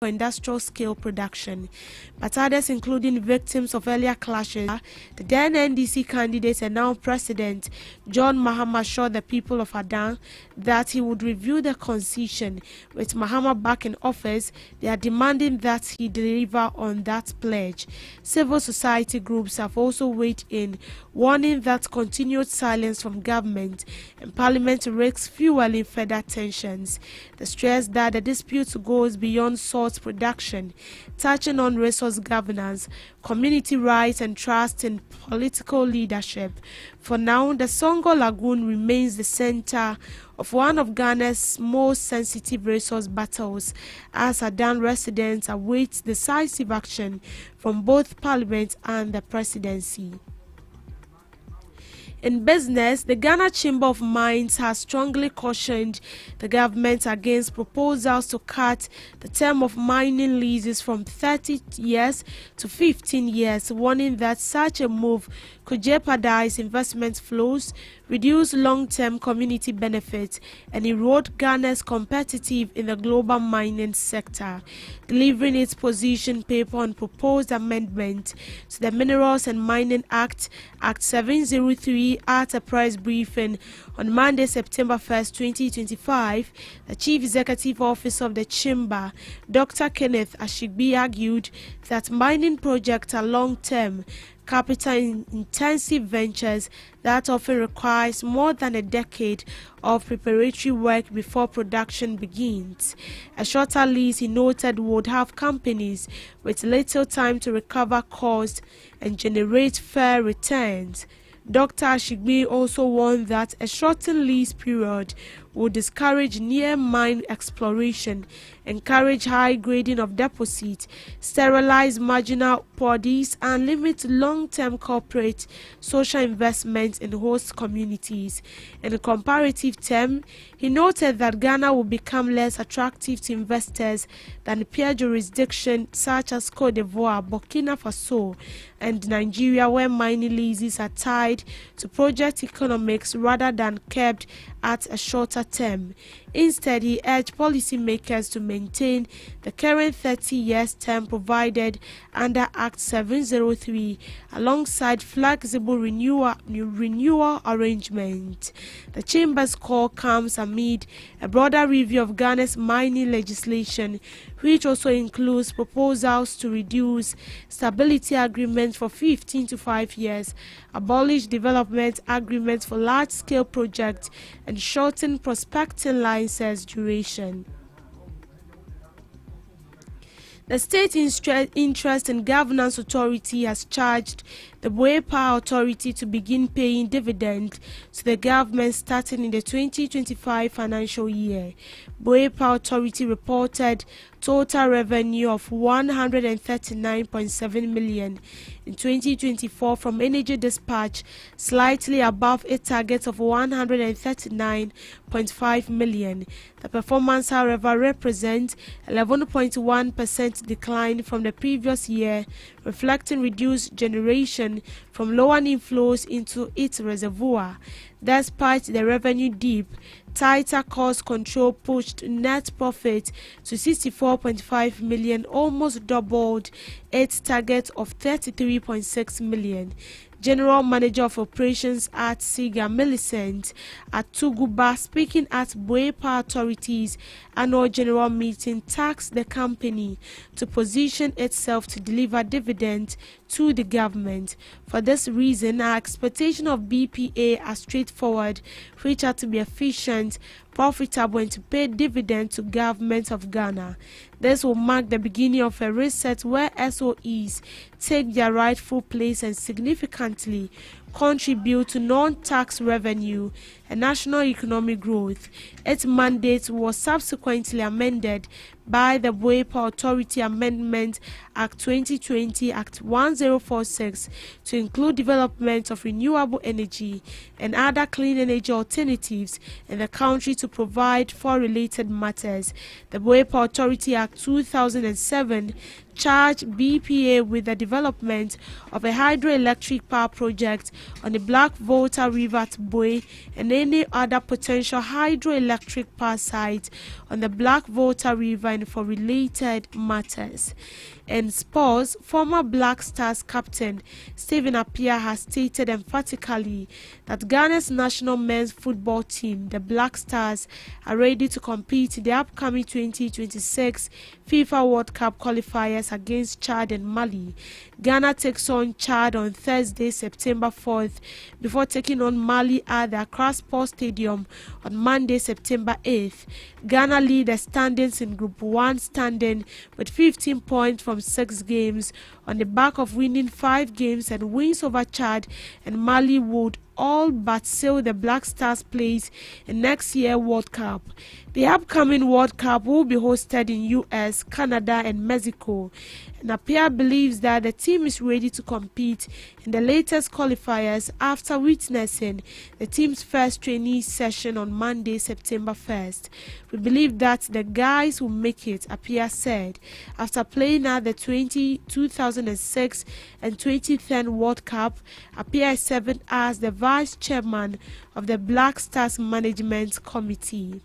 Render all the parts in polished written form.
for industrial scale production, but others, including victims of earlier clashes. The then NDC candidate and now President John Mahama assured the people of Adan that he would review the concession. With Mahama back in office, they are demanding that he deliver on that pledge. Civil society groups have also weighed in, warning that continued silence from government and parliament risks fueling further tensions. They stress that the dispute goes beyond salt production, touching on resource governance, community rights and trust in political leadership. For now, the Songo Lagoon remains the center of one of Ghana's most sensitive resource battles, as Adan residents await decisive action from both Parliament and the Presidency. In business, the Ghana Chamber of Mines has strongly cautioned the government against proposals to cut the term of mining leases from 30 years to 15 years, warning that such a move could jeopardize investment flows, reduce long-term community benefits, and erode Ghana's competitive in the global mining sector. Delivering its position paper on proposed amendment to the Minerals and Mining Act, Act 703, at a press briefing on Monday, September 1st, 2025, the Chief Executive Officer of the Chamber, Dr. Kenneth Ashigbi, argued that mining projects are long-term, capital-intensive ventures that often requires more than a decade of preparatory work before production begins. A shorter lease, he noted, would have companies with little time to recover costs and generate fair returns. Dr. Ashigbi also warned that a shortened lease period would discourage near mine exploration, encourage high grading of deposits, sterilize marginal bodies, and limit long-term corporate social investments in host communities. In a comparative term, he noted that Ghana will become less attractive to investors than peer jurisdictions such as Côte d'Ivoire, Burkina Faso, and Nigeria, where mining leases are tied to project economics rather than kept at a shorter term. Instead, he urged policymakers to maintain the current 30 years term provided under Act 703 alongside flexible renewal arrangement. The Chamber's call comes amid a broader review of Ghana's mining legislation, which also includes proposals to reduce stability agreements for 15 to 5 years, abolish development agreements for large-scale projects, and shorten prospecting license duration. The State Interest and Governance Authority has charged the Buea Power Authority to begin paying dividends to the government starting in the 2025 financial year. Buea Power Authority reported total revenue of 139.7 million in 2024 from energy dispatch, slightly above its target of 139.5 million. The performance, however, represents 11.1% decline from the previous year, reflecting reduced generation from lower inflows into its reservoir. Despite the revenue dip, tighter cost control pushed net profit to 64.5 million, almost doubled its target of 33.6 million. General Manager of Operations at SIGA, Millicent Atuguba, speaking at Buea Power Authority's annual general meeting, tasked the company to position itself to deliver dividends to the government. For this reason, our expectation of BPA are straightforward, which are to be efficient, profitable, and to pay dividends to government of Ghana. This will mark the beginning of a reset where SOEs take their rightful place and significantly contribute to non-tax revenue and national economic growth. Its mandate was subsequently amended by the Buea Power Authority Amendment Act 2020, Act 1046, to include development of renewable energy and other clean energy alternatives in the country to provide for related matters. The Buea Power Authority Act 2007 charge BPA with the development of a hydroelectric power project on the Black Volta River at Boy and any other potential hydroelectric power site on the Black Volta River and for related matters. In sports, former Black Stars captain Stephen Appiah has stated emphatically that Ghana's national men's football team, the Black Stars, are ready to compete in the upcoming 2026 FIFA World Cup qualifiers against Chad and Mali. Ghana takes on Chad on Thursday, September 4th, before taking on Mali at the Accra Sports Stadium on Monday, September 8th. Ghana lead the standings in Group 1 standing with 15 points from 6 games on the back of winning 5 games, and wins over Chad and Mali would all but seal the Black Stars' place in next year's World Cup. The upcoming World Cup will be hosted in US, Canada and Mexico, and Appiah believes that the team is ready to compete in the latest qualifiers after witnessing the team's first training session on Monday, September 1st. We believe that the guys will make it, Appiah said, after playing at the 2006 and 2010 World Cup. Appiah is serving as the vice chairman of the Black Stars Management Committee.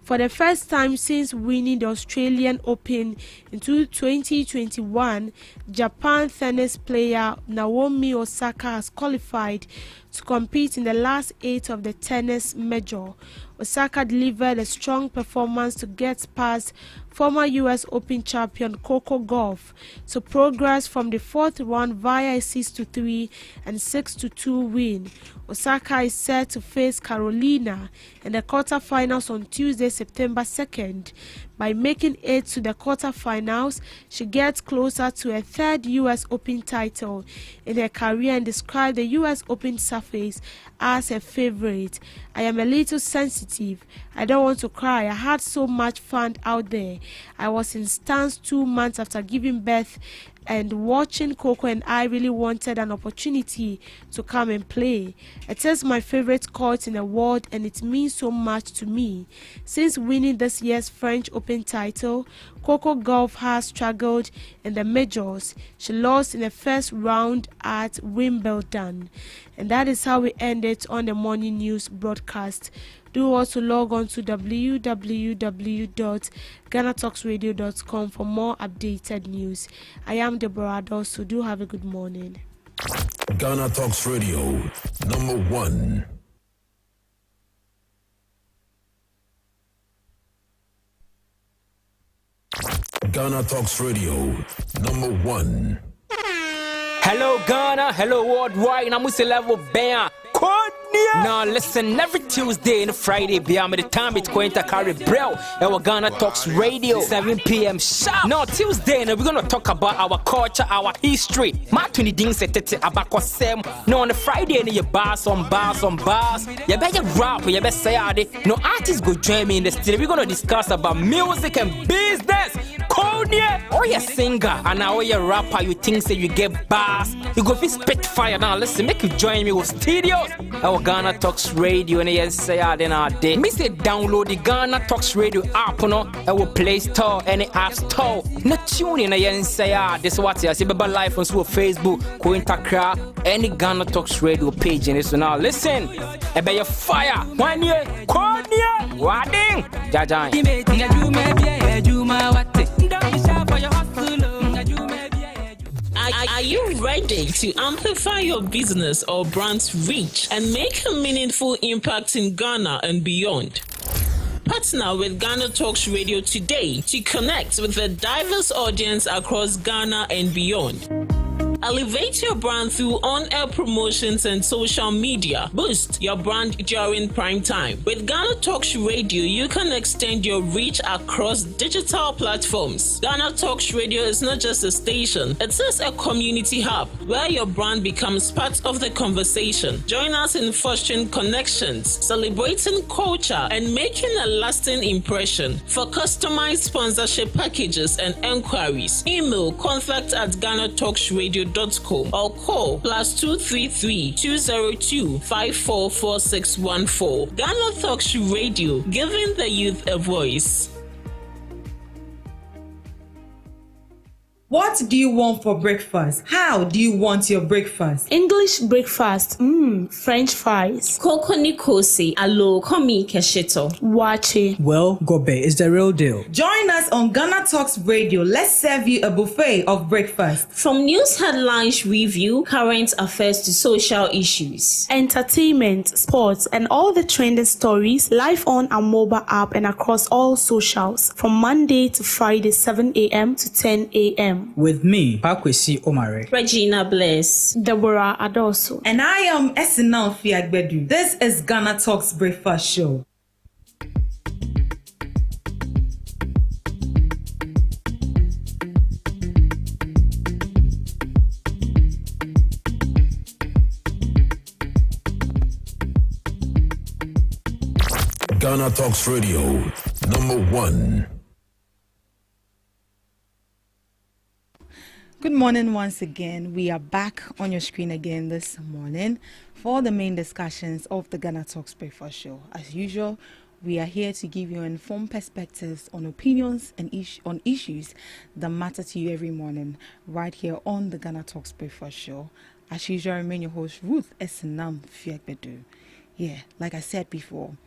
For the first time since winning the Australian Open in 2021, Japan tennis player Naomi Osaka has qualified to compete in the last 8 of the tennis major. Osaka delivered a strong performance to get past former US Open champion Coco Gauff to progress from the 4th round via a 6-3 and 6-2 win. Osaka is set to face Carolina in the quarterfinals on Tuesday, September 2nd. By making it to the quarterfinals, she gets closer to a 3rd US Open title in her career and described the US Open surface as a favorite. I am a little sensitive. I don't want to cry. I had so much fun out there. I was in stance 2 months after giving birth, and watching Coco and I really wanted an opportunity to come and play. It is my favorite court in the world and it means so much to me. Since winning this year's French Open title, Coco Gauff has struggled in the majors. She lost in the first round at Wimbledon. And that is how we end it on the morning news broadcast. Do also log on to www.GhanaTalksRadio.com for more updated news. I am Deborah Adol, so do have a good morning. Ghana Talks Radio, #1. Ghana Talks Radio, #1. Hello Ghana, hello worldwide, I'm Mr. Level Bam. Now listen, every Tuesday and Friday, beyond the time it's going to carry bro. Our Ghana Talks Radio, 7 p.m. sharp. Now Tuesday, we're gonna talk about our culture, our history. Matuni ding setete abako sem. Now on the Friday, you bars on bars. You better rap, you better say it. No artists go join me in the studio. We're gonna discuss about music and business. Konya, or you singer, and now you rapper, you think say you get bars. You go fit spit fire. Now listen, make you join me with studios. Our Ghana Talks Radio, and yes, say then our day. Me say download the Ghana Talks Radio app, no, our Play Store, any App Store. Not tune in, and say this is what you see. Baba live on Facebook, Cointakra, any Ghana Talks Radio page, and this now listen. About your fire, 1 year, Konya, Wadding, Jajan. Are you ready to amplify your business or brand's reach and make a meaningful impact in Ghana and beyond? Partner with Ghana Talks Radio today to connect with a diverse audience across Ghana and beyond. Elevate your brand through on-air promotions and social media. Boost your brand during prime time. With Ghana Talks Radio, you can extend your reach across digital platforms. Ghana Talks Radio is not just a station, it is a community hub where your brand becomes part of the conversation. Join us in fostering connections, celebrating culture, and making a lasting impression. For customized sponsorship packages and enquiries, email contact@GhanaTalksRadio.com or call +233 202 544614. Ghana Talks Radio, giving the youth a voice. What do you want for breakfast? How do you want your breakfast? English breakfast, French fries. Koko Nikosi, alo komi kesheto. Wache. Well, Gobe is the real deal. Join us on Ghana Talks Radio. Let's serve you a buffet of breakfast. From news headlines review, current affairs to social issues. Entertainment, sports, and all the trending stories live on our mobile app and across all socials from Monday to Friday, 7 a.m. to 10 a.m. With me, Pakwesi Omare. Regina Bless. Deborah Adoso. And I am Esinal Fiagbedu. This is Ghana Talks Breakfast Show. Ghana Talks Radio, #1. Good morning once again. We are back on your screen again this morning for the main discussions of the Ghana Talks Breakfast Show. As usual, we are here to give you informed perspectives on opinions and on issues that matter to you every morning right here on the Ghana Talks Breakfast Show. As usual, I remain your host, Ruth Esinam Fiagbedu. Yeah, like I said before,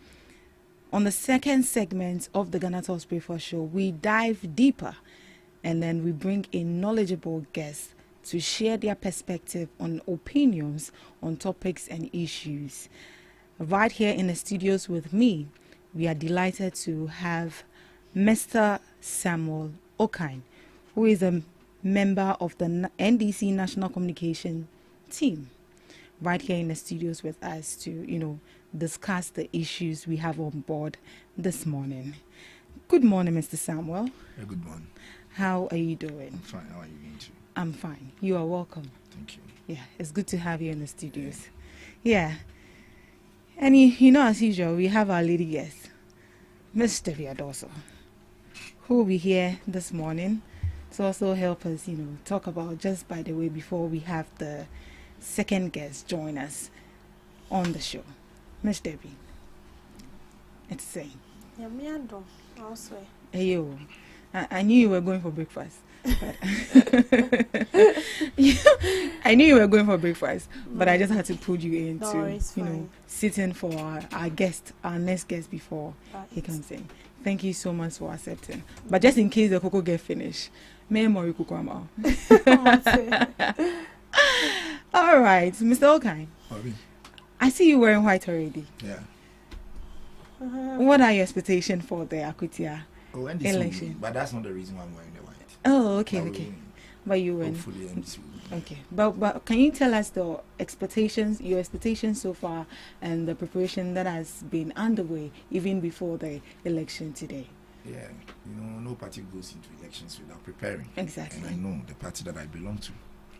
on the second segment of the Ghana Talks Breakfast Show, we dive deeper and then we bring in knowledgeable guests to share their perspective on opinions on topics and issues. Right here in the studios with me, we are delighted to have Mr. Samuel Okine, who is a member of the NDC National Communication Team, right here in the studios with us to, discuss the issues we have on board this morning. Good morning, Mr. Samuel. Yeah, good morning. How are you doing? I'm fine. How are you doing too? I'm fine. You are welcome. Thank you. Yeah, it's good to have you in the studios. Yeah. And as usual, we have our lady guest, Miss Debbie Adoso, who will be here this morning to also help us, talk about, just by the way, before we have the second guest join us on the show. Miss Debbie, it's saying. Yeah, me and Dom also. Hey, yo. I knew you were going for breakfast. I knew you were going for breakfast, but I just had to pull you in to, sit in for our next guest before he comes in. Thank you so much for accepting. But just in case the cocoa get finished, me and Mori cocoa am. All right, Mr. Okine. I see you wearing white already. Yeah. What are your expectations for the Akutia? Election. But that's not the reason why I'm wearing the white. Oh, okay. But you win. Hopefully, okay. But can you tell us your expectations so far, and the preparation that has been underway even before the election today? Yeah, no party goes into elections without preparing. Exactly. And I know the party that I belong to.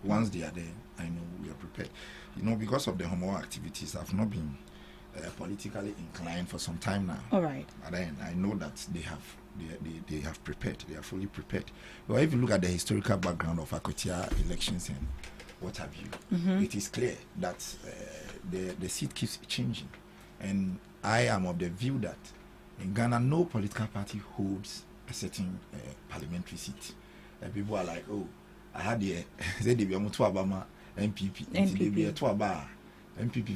Once they are there, I know we are prepared. Because of the homo activities, I've not been politically inclined for some time now. All right. But then I know that they have prepared. They are fully prepared. But if you look at the historical background of Akotia elections and what have you, it is clear that the seat keeps changing. And I am of the view that in Ghana, no political party holds a certain parliamentary seat. People are like, oh, I had the Obama MPP. MPP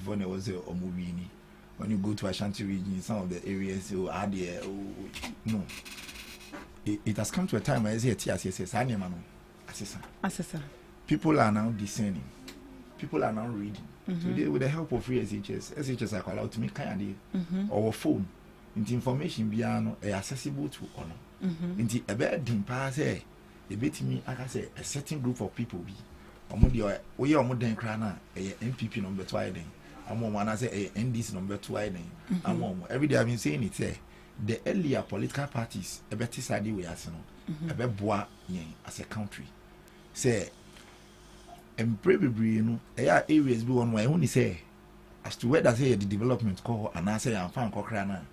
for was a Omubini. When you go to Ashanti region, some of the areas, no. It has come to a time where people are now discerning. People are now reading. Today, with the help of free SHS are allowed to make kind of or phone. Into information beyond accessible to all. Into a bad thing, pass a bit me, I can say, a certain group of people be. We are more than crana, a MPP number 2 then. I'm one as a NDC number 2 then. Every day I've been saying it. The earlier political parties, a better side we are a better bois as a country. Say, and probably, areas be one way only say, as to where does the development call and I say I'm fine crana.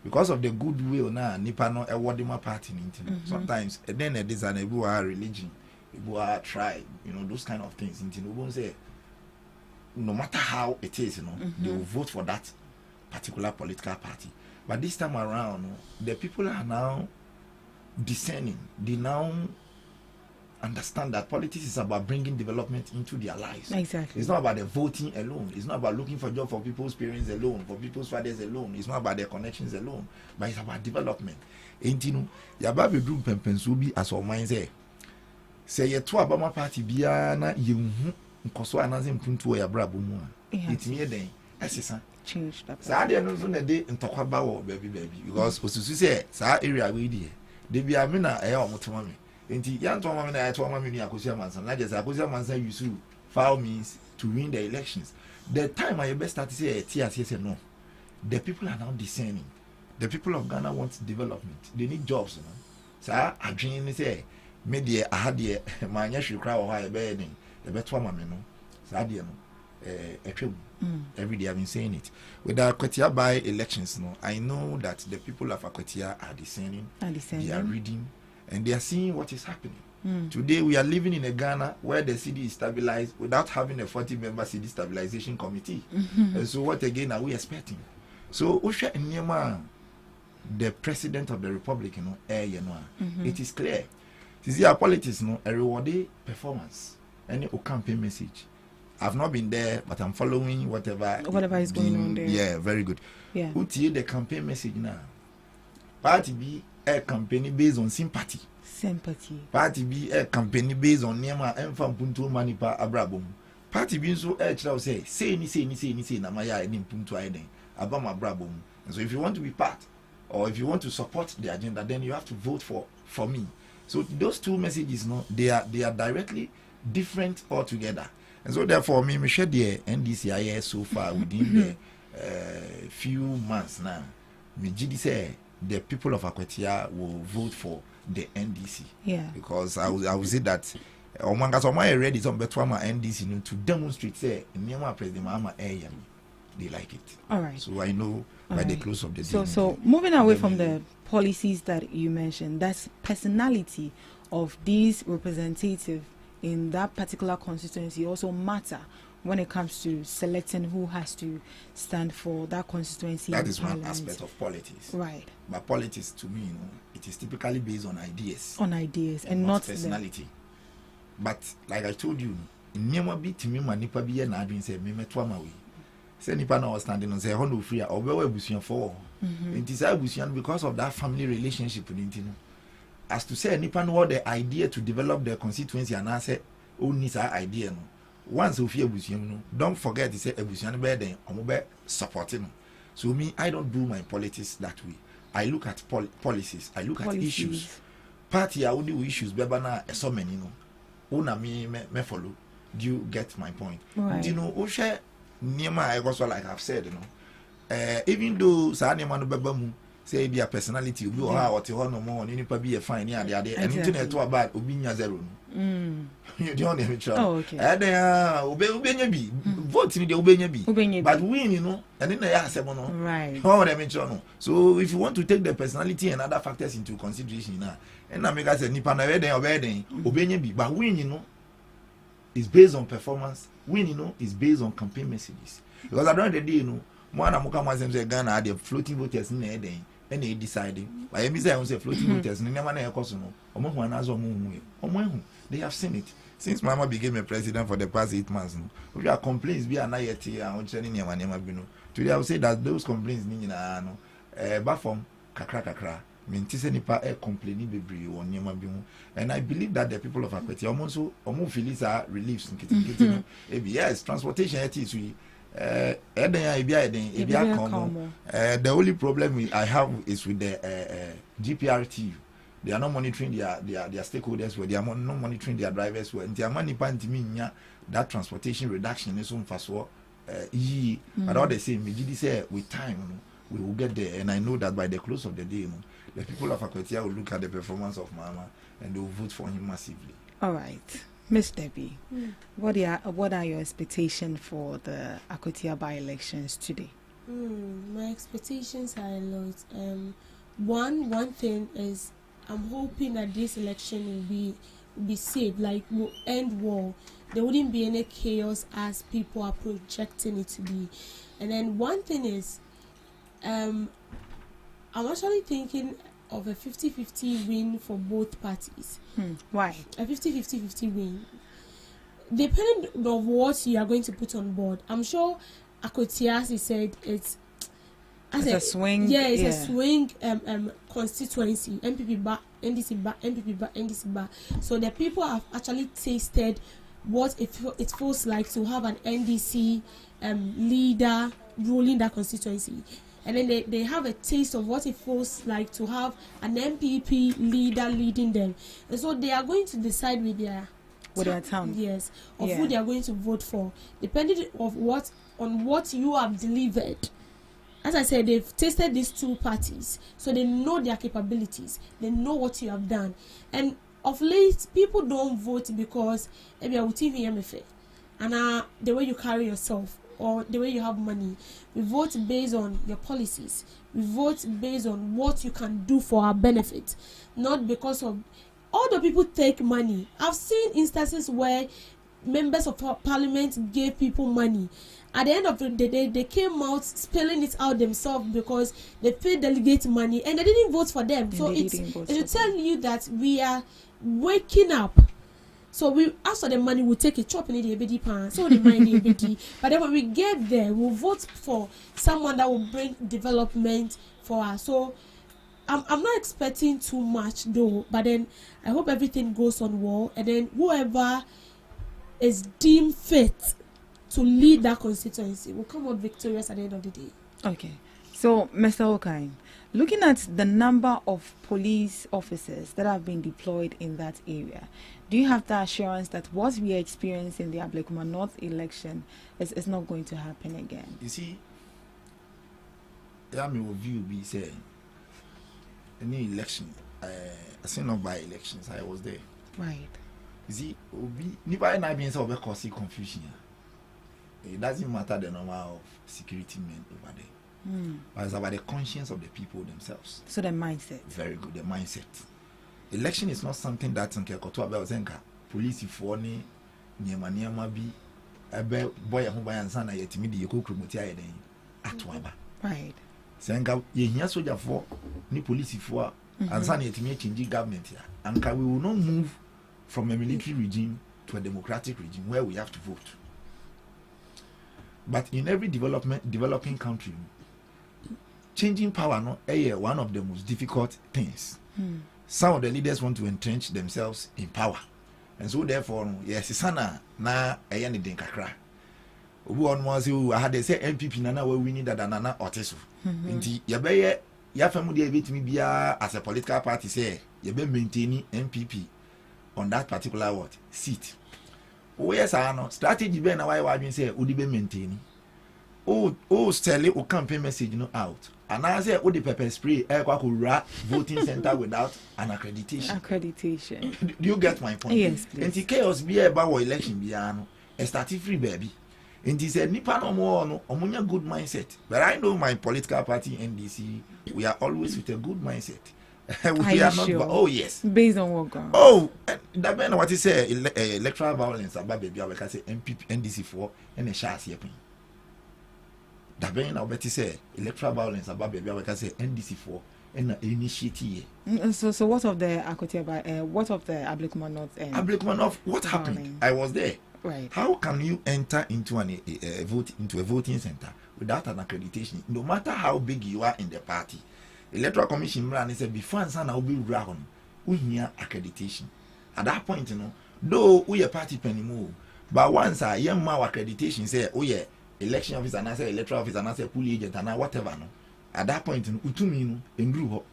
Because of the goodwill now, Nipano a Wadima party. Sometimes, and then it is an Ebu religion. People are tribe, those kind of things. Say, no matter how it is, they will vote for that particular political party. But this time around, the people are now discerning. They now understand that politics is about bringing development into their lives. Exactly. It's not about the voting alone. It's not about looking for job for people's parents alone, for people's fathers alone. It's not about their connections alone, but it's about development. And you know, yaba bedroom pempensubi as our mind say ye to abama party bia na yehu nkoso anaze mpuntu ya brabo mu a. Itimi den esesa change that. Sa ade no so na de ntokwa ba wo baby because osusu say sa area we dey. De bia me na e omotoma me. Enti ya ntoma me na ya to ma me ni akosia mansa. Na just akosia mansa use foul means to win the elections. The time I best start to say TSS no. The people are now discerning. The people of Ghana want development. They need jobs, you know. So I dream say me dey aha dey ma nya hwe kra wo ha e be den. The better ma me no. So I dey no. Every day I've been saying it. With the Akwatia by elections, no, I know that the people of Akwatia are discerning. They are reading, and they are seeing what is happening. Today we are living in a Ghana where the city is stabilized without having a 40-member city stabilization committee. And so what again are we expecting? So Usha Nyema, the president of the republic, you know, it is clear. See our politics, no, a rewarded performance, any campaign message. I've not been there, but I'm following whatever is going on there. Yeah, very good. Yeah. The campaign message now. Party B a campaign based on sympathy. Party B a campaign based on Nema and from Punto Manipa Abrabum. Party B so say ni na maya and Punto Aiden Abama Brabum. And so if you want to be part or if you want to support the agenda, then you have to vote for me. So those two messages, no, they are directly different altogether. And so therefore, me share the NDCIS so far within the few months now. Me GD say the people of Akwatia will vote for the NDC. Yeah. Because I will say that Omanga ready some better NDC to demonstrate say Nyama President Mahama they like it. All right. So I know by the close of the day. So moving away from the policies that you mentioned, that's personality of these representatives in that particular constituency also matter when it comes to selecting who has to stand for that constituency. That is one aspect of politics. Right. But politics to me, it is typically based on ideas. On ideas and not personality. But like I told you, nyama bi timi manipa bi na adwin say me meto amawe. Say nipa na was standing on say hono free or be abusuan for. It is abusuan because of that family relationship with intino. As to say nipa no the idea to develop their constituency and answer only that idea no. Once you fear abusuan no, don't forget to say abusuan be then omo supporting. So me, I don't do my politics that way. I look at policies, I look at issues. Party I only issues beba na so many no. Una me follow. Do you get my point? Right. Do you know Osha Nima I also like I've said, you know. Even though sa nima no beba mu say be a personality obi o ha what no more ni nipa be a fine ya de and internet to about obi nya zero no. You don't have it. Oh, okay. And obenya bi vote ni de obenya bi. But win, you know, and then ya asem no. Right. Oh, dem no. So if you want to take the personality and other factors into consideration now, and na make us say nipa na we den obenya bi, but win, you know, is based on performance. Win, you know, is based on campaign messages. Because at the end of the day, you know, one of them say Ghana are the floating voters in there, and they deciding. But I say floating voters, and never know cost no. They have seen it. Since Mama became a president for the past 8 months, we are complaints be an yet and today I would say that those complaints no from kakra. Nipa complaining bebree on nyama bi ho, and I believe that the people of Akwete almost feelings are reliefs nkiti yes, transportation is we the only problem I have is with the GPRT. They are not monitoring their stakeholders well, they are not monitoring their drivers well. That transportation reduction is on fast but all the same say with time we will get there, and I know that by the close of the day the people of Akwatia will look at the performance of Mama and they will vote for him massively. All right. Miss Debbie, what are your expectations for the Akwatia by-elections today? My expectations are a lot. One thing is I'm hoping that this election will be safe, like will end war. There wouldn't be any chaos as people are projecting it to be. And then one thing is I'm actually thinking of a 50-50 win for both parties. Why? A 50-50 win. Depending on what you are going to put on board. I'm sure Akotiasi said it's a swing. Yeah, it's a swing constituency. MPP bar, NDC bar, MPP bar, NDC bar. So the people have actually tasted what it feels like to have an NDC leader ruling that constituency. And then they have a taste of what it feels like to have an MPP leader leading them. And so they are going to decide with their tongue. Yes, of who they are going to vote for, depending on what you have delivered. As I said, they've tasted these two parties, so they know their capabilities. They know what you have done. And of late, people don't vote because maybe I will TV MFA and the way you carry yourself or the way you have money. We vote based on your policies. We vote based on what you can do for our benefit, not because of all the people take money. I've seen instances where members of parliament gave people money. At the end of the day, they came out spelling it out themselves because they paid delegate money and they didn't vote for them. So it will tell you that we are waking up. So we ask for the money, we'll take a chop in the ABD pan, so the money ABD. But then when we get there, we'll vote for someone that will bring development for us. So I'm not expecting too much though, but then I hope everything goes on well, and then whoever is deemed fit to lead that constituency will come out victorious at the end of the day. Okay. So, Mr. Okain, looking at the number of police officers that have been deployed in that area, do you have the assurance that what we are experiencing in the Ablekuma North election is not going to happen again? You see, I mean, view be saying any election, I say not by elections, I was there. Right. You see, never not being so cause confusion. It doesn't matter the number of security men over there. But it's about the conscience of the people themselves. So the mindset. Very good, the mindset. Election is not something that's in Kekoto about Zenka. Police for ni niema bi ebe boy ho bayan sana yetimi de yekokromuti ayeden atwaba. Right. Zenka ye hia soldier for ni police for ansana yetimi change government ya. Anka we will not move from a military regime to a democratic regime where we have to vote. But in every developing country, changing power no one of the most difficult things. Some of the leaders want to entrench themselves in power, and so therefore, yes, sana na ayani denkakra. Who on was who had they say MPP nana we winning that nana otesu. Inti yabeye ya famu de bit me bia as a political party say yabe maintaining MPP on that particular seat. Oh yes, I know. Strategy be na why we say udi be maintaining. Sell it campaign message out. And I say the pepper spray voting center without an accreditation. Do you get my point? Yes, please. And the chaos be about election biano. A starting free baby. And he said nipa no more no omunya good mindset. But I know my political party NDC, we are always with a good mindset. We are not sure? Oh yes. Based on what ground? Oh, that man what he say electoral violence about baby I can say MPP NDC for and a shas here. That man now better say electoral violence about baby I can say NDC for and initiative. So what of the Akotiaba what of the Ablekuma North Ablekuma North, what happened? violence? I was there. Right. How can you enter into a voting center without an accreditation? No matter how big you are in the party. Electoral Commission ran said before and will be round, we hear accreditation. At that point, though we a party penny move, but once a young man accreditation say, oh yeah, election officer and I say electoral officer and I say police agent and whatever no. At that point, utumi in Drew.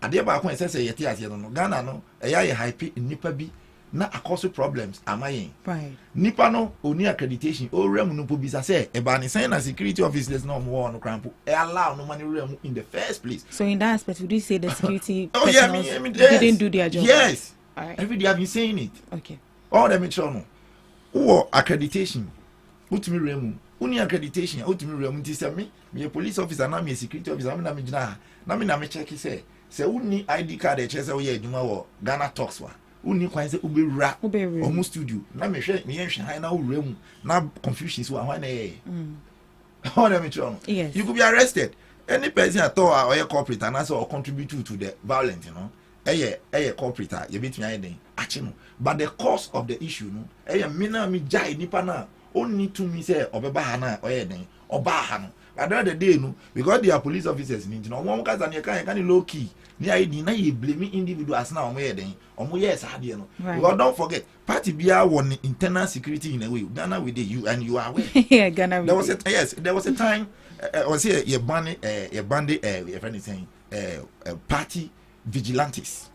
At the back when says no Ghana no a hype in Nipa bi na cause problems am I in? Right. Nipa no only accreditation o rem no pobisa say e ba ni sign na security officers no more no crampo e allow no money rem in the first place. So in that aspect would you say the security oh yeah, I mean, yes. didn't do their job? Yes. All right. Every day I've been saying it. Okay. All them make sure no. Who accreditation? Utimi rem. Uni accreditation utimi rem nti say me a police officer na me a security officer na me gina na me check say uni ID card e chese wo ye adwuma wo GhanaTalks wa. Uni kwan say ubewura omu studio na me hwe me hwe han na wura mu na confusion so ahwan na ye all them sure yes. You could be arrested any person at all or a corporate and also contribute to the violence, you know, a corporate, you beat me anything, actually. But the cause of the issue, no, a mina mi jai nipana, only to me say, or bahana or anything, or bahano. At the other day, no, because they are police officers, you know, one case and you can't low key. Near you blame individuals now, where then, or more yes, I know. Because don't forget, party BR won internal security in a way. Ghana with you and you are aware. Yeah, Ghana. There was there was a time. I was here. Your bandit, your friend is saying, party vigilantes.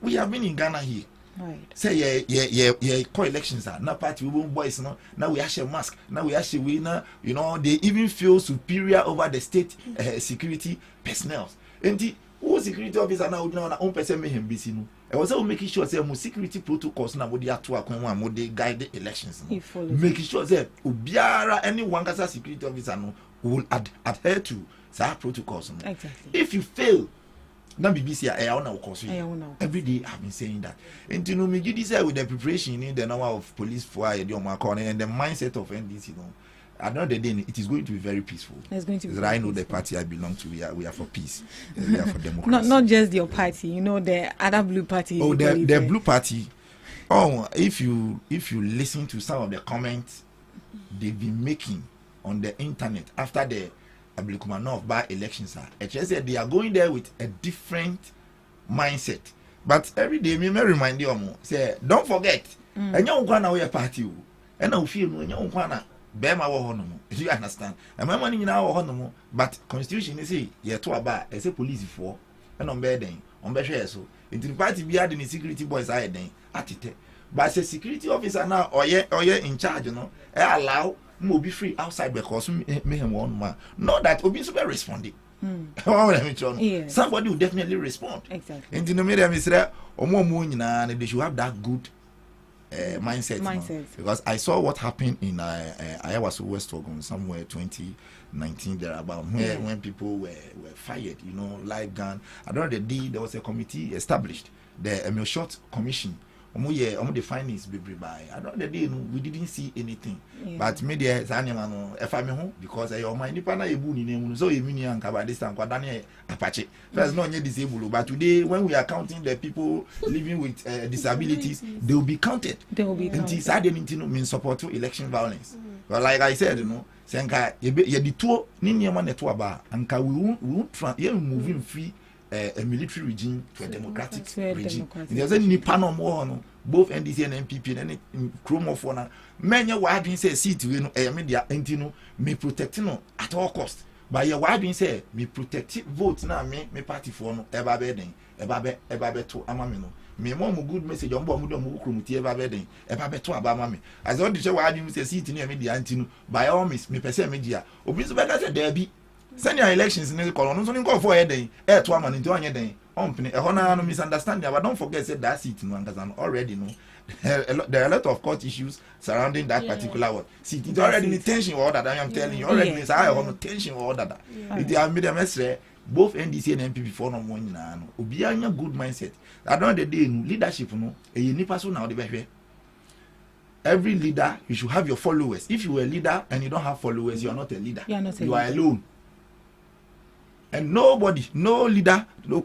We have been in Ghana here. Right. Say yeah, co-elections are now party women boys now we actually mask now we actually winner, you know, they even feel superior over the state security personnel. And the who security officer now na own person me him busy no. I was also making sure say mo security protocols na mo dey ato akwan mo dey guide the elections no. Making sure say obiara any one kasa security officer no will adhere to that protocols no. Exactly. If you fail na BBC every day I've been saying that. And you know me you decide with the preparation in the number of police for and the mindset of NDC, you know. At the end of the day, it is going to be very peaceful. It's going to be. I know the party I belong to. We are for peace. We are for democracy. Not just your party. You know the other blue party. Oh, the blue party. Oh, if you listen to some of the comments they've been making on the internet after the Ablikumanov by elections, said they are going there with a different mindset. But every day, me remind you, say don't forget. And you want to party, and I feel you want Bema wo hono. You understand? And my money now hono, but constitution is say ye to aba as a police for and on bed then on be share so. Into the party be the security boys are then atite. But as a security officer now or ye in charge, you know, allow mo be free outside because me him one man. Not that obi so be responding. Somebody will definitely respond. Exactly. Into the media, Mr. Omo they should have that good mindset. You know? Because I saw what happened in Iowa West Ogun somewhere 2019 there about when people were fired, you know, live gun. At the end of the day, there was a committee established, the Emil Short Commission. The findings be by. At the end of the day, we didn't see anything. But media is animal because I my nipana ebu ni name so emini anka by this time kwadane apache. First no disabled, but today when we are counting the people living with disabilities, they will be counted. They will be counted. It is mean support to election violence. But like I said, you know, senka ye the two ni niema neto aba anka we won't moving free a military regime to a democratic regime. There's a Nipano more, both NDC and MPP and Chrome of one. Many wide being say, see to a media entino may protect no at all cost. By your wide being say, me protect votes now, me party for no ever bedding, ever to Amamino. Me more good message on Bomudo Mukrumuti ever bedding, ever to Abamami. As all the show wide being say, see to near media antino, by all means, me per se media. Obisabella said, there be. Send your elections in the colony, so you go for a day, to a man into a day. A honor misunderstanding, but don't forget that seat no one already know. There are a lot of court issues surrounding that particular one. See, it's already in tension or that I am telling you already. It's high on tension or that. It has made a mess. Both NDC and MPP for no one now. Obianya good mindset. I don't the day leadership no. A unique person now the behavior. Every leader, you should have your followers. If you are a leader and you don't have followers, you are not a leader. You are alone. And nobody, no leader, no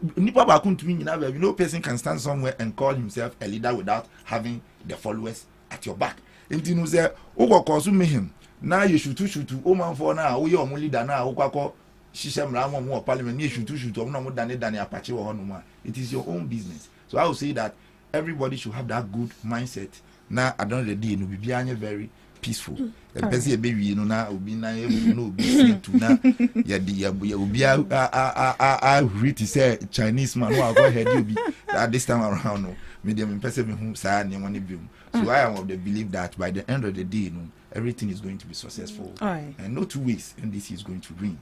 person can stand somewhere and call himself a leader without having the followers at your back. And you know, say, oh, consume him. Now you should oh man for now, we are leader now, oh, Shishem Ramo more parliament, you should no more than Apache or Honoma. It is your own business. So I would say that everybody should have that good mindset. Now, I don't really know, be very peaceful. A baby, you know, now will be no be to now. I read to say Chinese man who go ahead you be at this time around no medium impressive whom say money boom. So I am of the belief that by the end of the day, you know, everything is going to be successful. And no two ways, and this is going to win.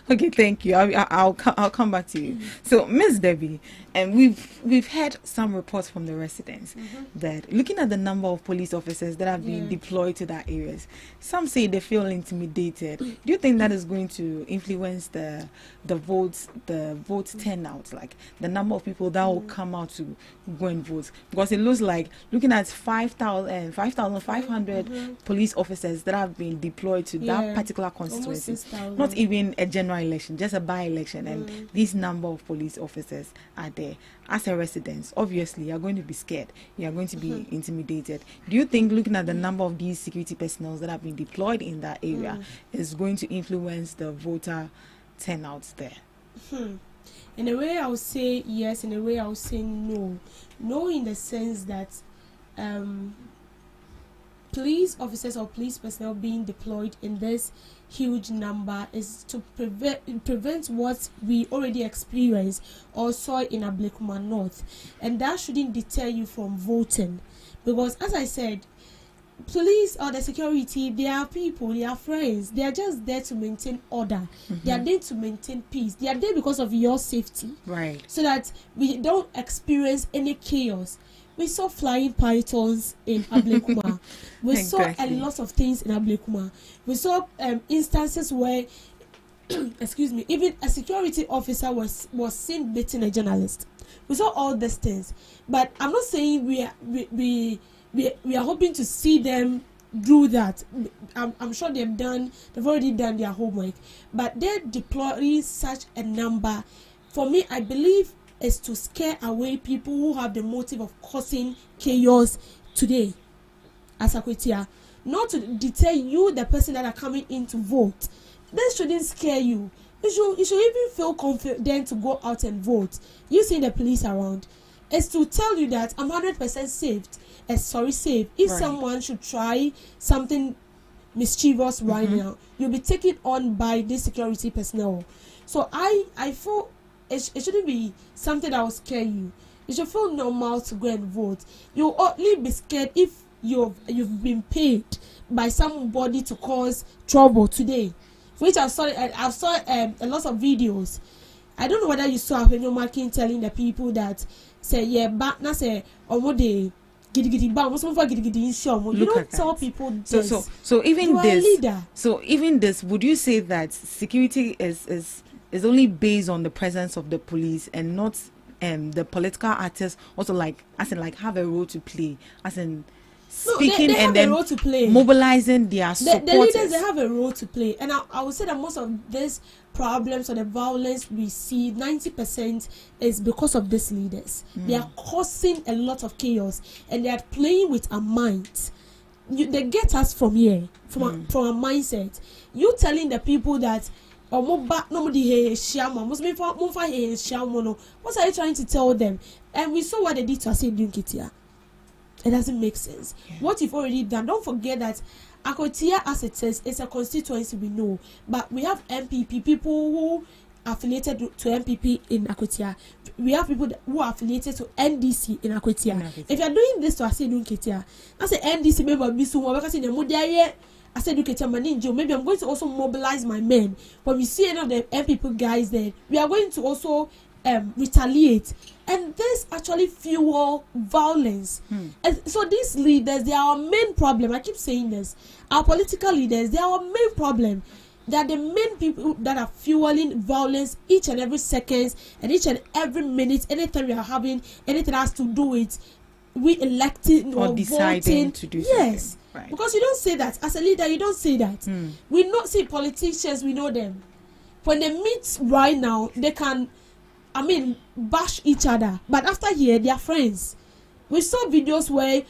Okay, thank you. I'll come back to you. So, Miss Debbie, and we've heard some reports from the residents that looking at the number of police officers that have been deployed to that areas, some say they feel intimidated. Do you think that is going to influence the vote turnout, like the number of people that will come out to go and vote? Because it looks like looking at 5,500 600 police officers that have been deployed to that particular constituency. Not even a general election, just a by-election, and this number of police officers are there. As a resident, obviously, you're going to be scared. You're going to be intimidated. Do you think looking at the number of these security personnel that have been deployed in that area is going to influence the voter turnout there? In a way, I would say yes. In a way, I would say no. No, in the sense that police officers or police personnel being deployed in this huge number is to prevent what we already experienced or saw in Ablekuma North, and that shouldn't deter you from voting, because as I said, police or the security, they are people, they are friends, they are just there to maintain order. They are there to maintain peace. They are there because of your safety, right? So that we don't experience any chaos. We saw flying pythons in Ablekuma. We saw a lot of things in Ablekuma. We saw instances where excuse me, even a security officer was seen beating a journalist. We saw all these things, but I'm not saying we are hoping to see them do that. I'm sure they've already done their homework, but they're deploying such a number. For me, I believe is to scare away people who have the motive of causing chaos today as Akwetia, not to deter you, the person that are coming in to vote. This shouldn't scare you. You should even feel confident to go out and vote. You see the police around. It's to tell you that I'm 100% safe. If someone should try something mischievous right now, you'll be taken on by this security personnel. So I feel it shouldn't be something that will scare you. You should feel normal to go and vote. You'll only be scared if you've been paid by somebody to cause trouble today. Which I saw a lot of videos. I don't know whether you saw Apenyo Makin telling the people that say but na say omode gidi ba almost for gidi you don't tell people this. So even this, would you say that security is only based on the presence of the police and not the political actors also have a role to play, as in speaking they and then a role to play. Mobilizing their supporters. The leaders, they have a role to play, and I would say that most of these problems or the violence we see, 90% is because of these leaders. They are causing a lot of chaos, and they are playing with our minds. They get us from here, from our mindset. You telling the people that what are you trying to tell them? And we saw what they did to us in Dunkitia. It doesn't make sense. What you've already done. Don't forget that Akwetia, as it says, is a constituency we know, but we have MPP people who are affiliated to MPP in Akwetia. We have people who are affiliated to NDC in Akwetia. If you are doing this to Ase Dunkitia, as an NDC member, I said, maybe I'm going to also mobilize my men. When we see any of the MPP guys there, we are going to also retaliate, and this actually fuel violence. And so these leaders, they are our main problem. I keep saying this. Our political leaders, they are our main problem. They are the main people that are fueling violence each and every second and each and every minute. Anytime we are having anything has to do with we electing or deciding voting to do yes, right. Because you don't say that as a leader. You don't say that. We not see politicians. We know them. When they meet right now, they can, bash each other. But after here, they are friends. We saw videos where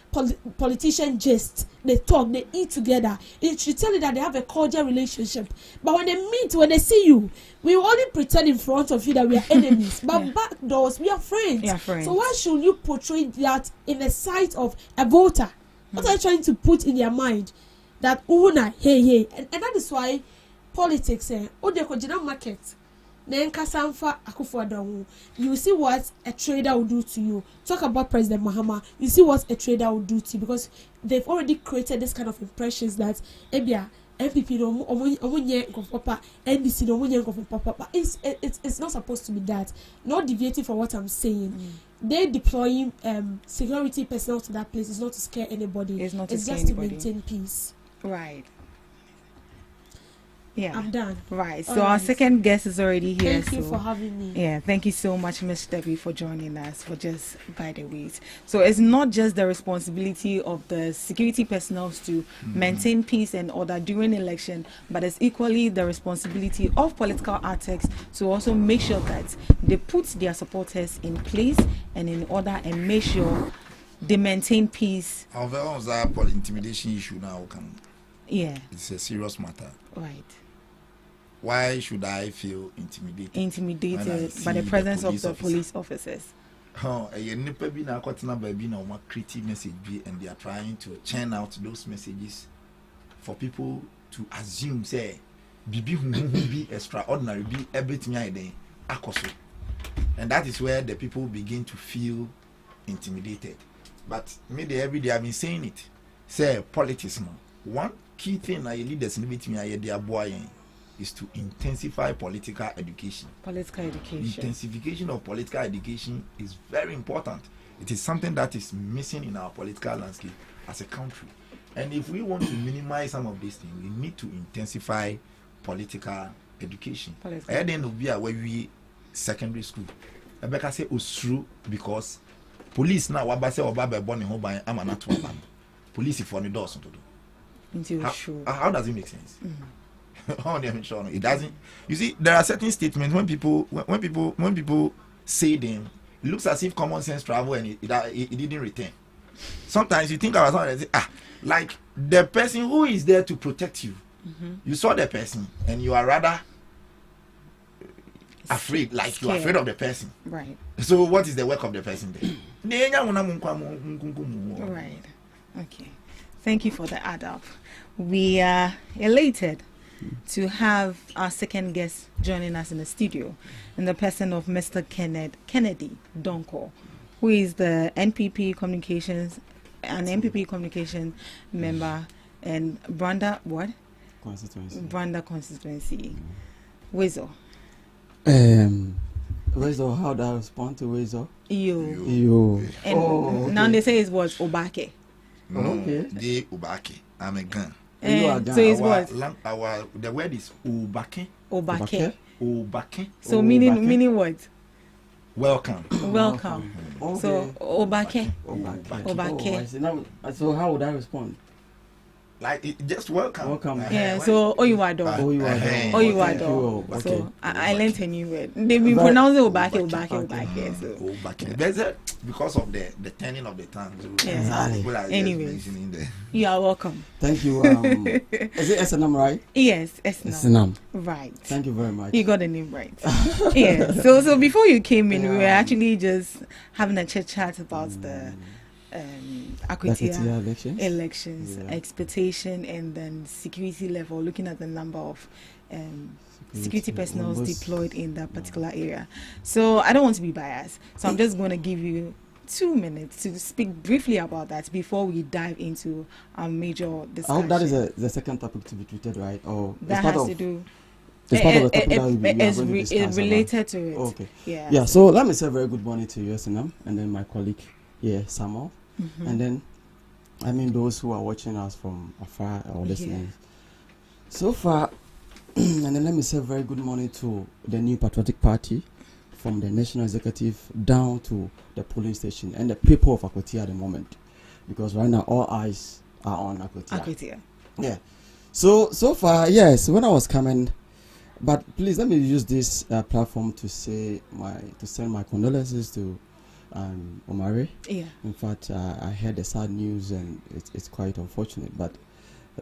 politicians just, they talk, they eat together. It should tell you that they have a cordial relationship. But when they meet, when they see you, we only pretend in front of you that we are enemies. But back doors, we are friends. So why should you portray that in the sight of a voter? What are you trying to put in their mind? That, hey. And that is why politics, market. You see what a trader will do to you. Talk about President Mahama. You see what a trader will do to you, because they've already created this kind of impressions that MPP NDC it's not supposed to be that. Not deviating from what I'm saying. They're deploying security personnel to that place. It's not to scare anybody. It's just to maintain peace. Right. Yeah. I'm done. Right. All So our right. second guest is already here. Thank you so for having me. yeah, thank you so much, Miss Debbie, for joining us, for just by the way. So it's not just the responsibility of the security personnel to maintain peace and order during election, but it's equally the responsibility of political architects to also make sure that they put their supporters in place and in order and make sure they maintain peace. However, intimidation issue now Yeah. it's a serious matter. Right. Why should I feel intimidated? When I Intimidated see by the presence of the officer? police officers. Nipa bi na akɔtena baabi na wɔn create message bi, and they are trying to churn out those messages for people to assume say bibi huhuhu bi extraordinary bi everything ayɛ den akɔ so, and that is where the people begin to feel intimidated. But me the every day I've been saying it. Say politics no. One key thing na your leaders need to me the aboy is to intensify political education. Political education. Intensification of political education is very important. It is something that is missing in our political landscape as a country. And if we want to minimize some of these things, we need to intensify political education. At the end of the year, where we secondary school, Rebecca say Osru because police now wabase obabe born in home I'm not one. Police for the doors to do. How does it make sense? It doesn't. You see, there are certain statements when people say them, it looks as if common sense travel and it didn't return. Sometimes you think about something and say, like the person who is there to protect you. You saw the person and you are rather afraid, like you are afraid of the person. Right. So what is the work of the person there? Right. Okay. Thank you for the add up. We are elated to have our second guest joining us in the studio in the person of Mr. Kennedy Donko, who is the NPP communication member and Branda constituency. Weasel. Weasel, how do I respond to Weasel? You. And now they say it's what? Obake. Okay. The Obake. I'm a gun. So it's what? The word is Obake. Obake. Obake. So meaning what? Welcome. Welcome. Okay. So Obake. Obake. So how would I respond? Like just welcome. Welcome. Yeah. So Oyiwado. Okay. So I learned a new word. They've been pronouncing Obake. So Obake. Because of the turning of the tongue. Yeah. Anyway, you are welcome. Thank you. Is it SNM right? Yes, SNM. Right. Thank you very much. You got the name right. Yeah. So before you came in, we were actually just having a chat about the Akwitia elections, expectation, and then security level, looking at the number of security personnel deployed in that particular area. So I don't want to be biased, so I'm just going to give you 2 minutes to speak briefly about that before we dive into our major discussion. I hope that is the second topic to be treated, right? Or that has to do. It's part of the topic that we are going to discuss. It's related to it. Okay. Yeah. So let me say a very good morning to you, SNM, and then my colleague here, Samuel. And then, I mean, those who are watching us from afar or listening. So far, and then let me say a very good morning to the New Patriotic Party, from the National Executive down to the polling station and the people of Akwitia at the moment. Because right now, all eyes are on Akwitia. Yeah. So far, yes, when I was coming, but please let me use this platform to send my condolences to Omare. Yeah. In fact, I heard the sad news and it's quite unfortunate, but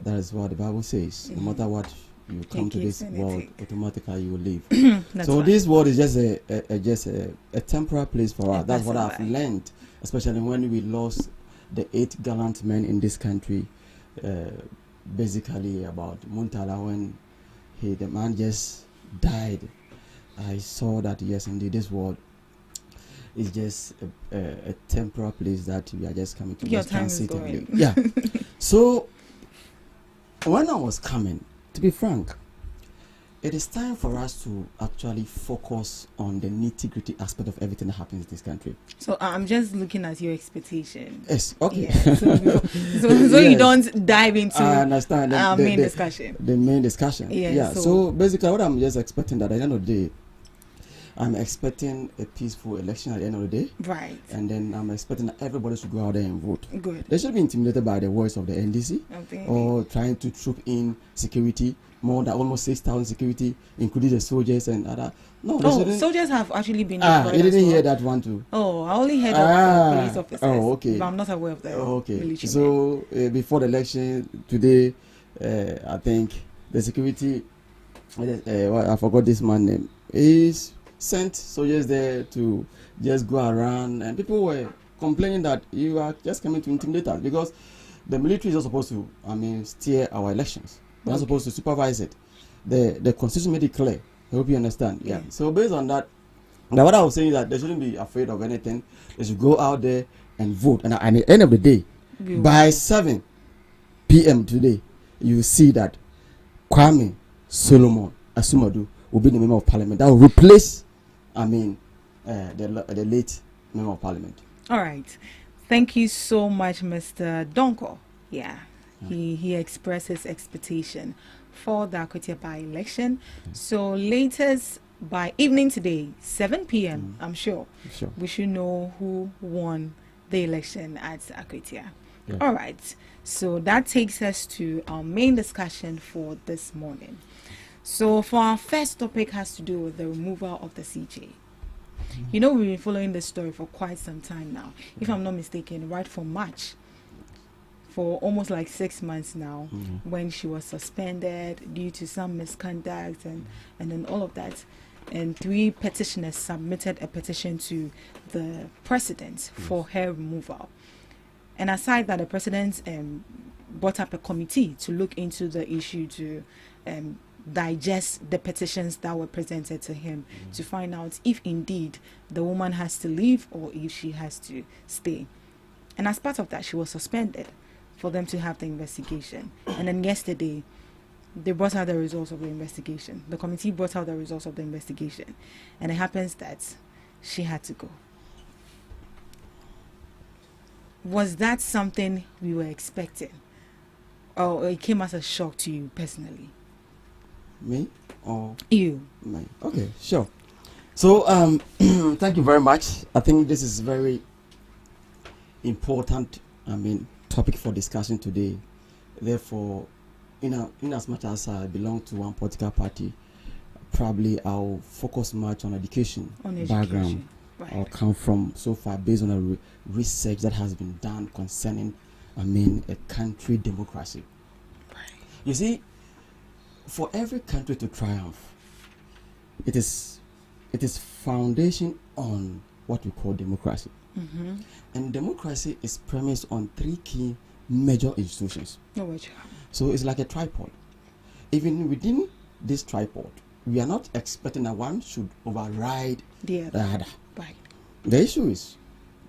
that is what the Bible says. No matter what you come to this world, automatically you will leave. So this world is just a temporary place for us. That's what I've learned, especially when we lost the 8 gallant men in this country. Basically about Muntala, when the man just died. I saw that yes, indeed, this world is just a temporary place that we are just coming to. Your time is going. Yeah. So when I was coming, to be frank, it is time for us to actually focus on the nitty-gritty aspect of everything that happens in this country. So I'm just looking at your expectation. Yes, okay. Yeah, so Yes. you don't dive into I understand main discussion. The main discussion. Yeah, Yeah. so- So basically, what I'm just expecting that at the end of the day, I'm expecting a peaceful election at the end of the day. Right. And then I'm expecting that everybody should go out there and vote. Good. They should be intimidated by the voice of the NDC Okay. or trying to troop in security, more than almost 6,000 security, including the soldiers and other. No, they Oh, shouldn't. soldiers have actually been Ah, deployed you as didn't well. hear that one too. Oh, I only heard of Ah, police officers. oh, okay. But I'm not aware of the Okay. military. So before the election today, I think the security, I forgot this man's name, is sent soldiers there to just go around, and people were complaining that you are just coming to intimidate us because the military is not supposed to, steer our elections. They're not supposed to supervise it. The constitution made it clear. I hope you understand. Yeah. So based on that, now what I was saying is that they shouldn't be afraid of anything. They should go out there and vote. And at the end of the day, by 7 p.m. today, you will see that Kwame Solomon Asumadu will be the member of parliament that will replace, the late member of parliament. All right. Thank you so much, Mr. Donko. Yeah. He expressed his expectation for the Akotia by-election. So latest by evening today, 7 p.m., I'm sure, we should know who won the election at Akotia. Yeah. All right. So that takes us to our main discussion for this morning. So for our first topic has to do with the removal of the CJ. You know, we've been following this story for quite some time now. If I'm not mistaken, right from March, for almost like 6 months now, when she was suspended due to some misconduct and then all of that. And 3 petitioners submitted a petition to the president for her removal. And aside that, the president brought up a committee to look into the issue to digest the petitions that were presented to him to find out if indeed the woman has to leave or if she has to stay. And as part of that, she was suspended for them to have the investigation. And then yesterday, they brought out the results of the investigation. The committee brought out the results of the investigation. And it happens that she had to go. Was that something we were expecting? Or it came as a shock to you personally? Me? Or you? Me. Okay, sure. So, thank you very much. I think this is very important, topic for discussion today. Therefore, in as much as I belong to one political party, probably I'll focus much on education, background. Right. I'll come from so far based on a research that has been done concerning, a country democracy. Right. You see, for every country to triumph, it is foundation on what we call democracy. And democracy is premised on 3 key major institutions. So it's like a tripod. Even within this tripod, we are not expecting that one should override the other. Right. The issue is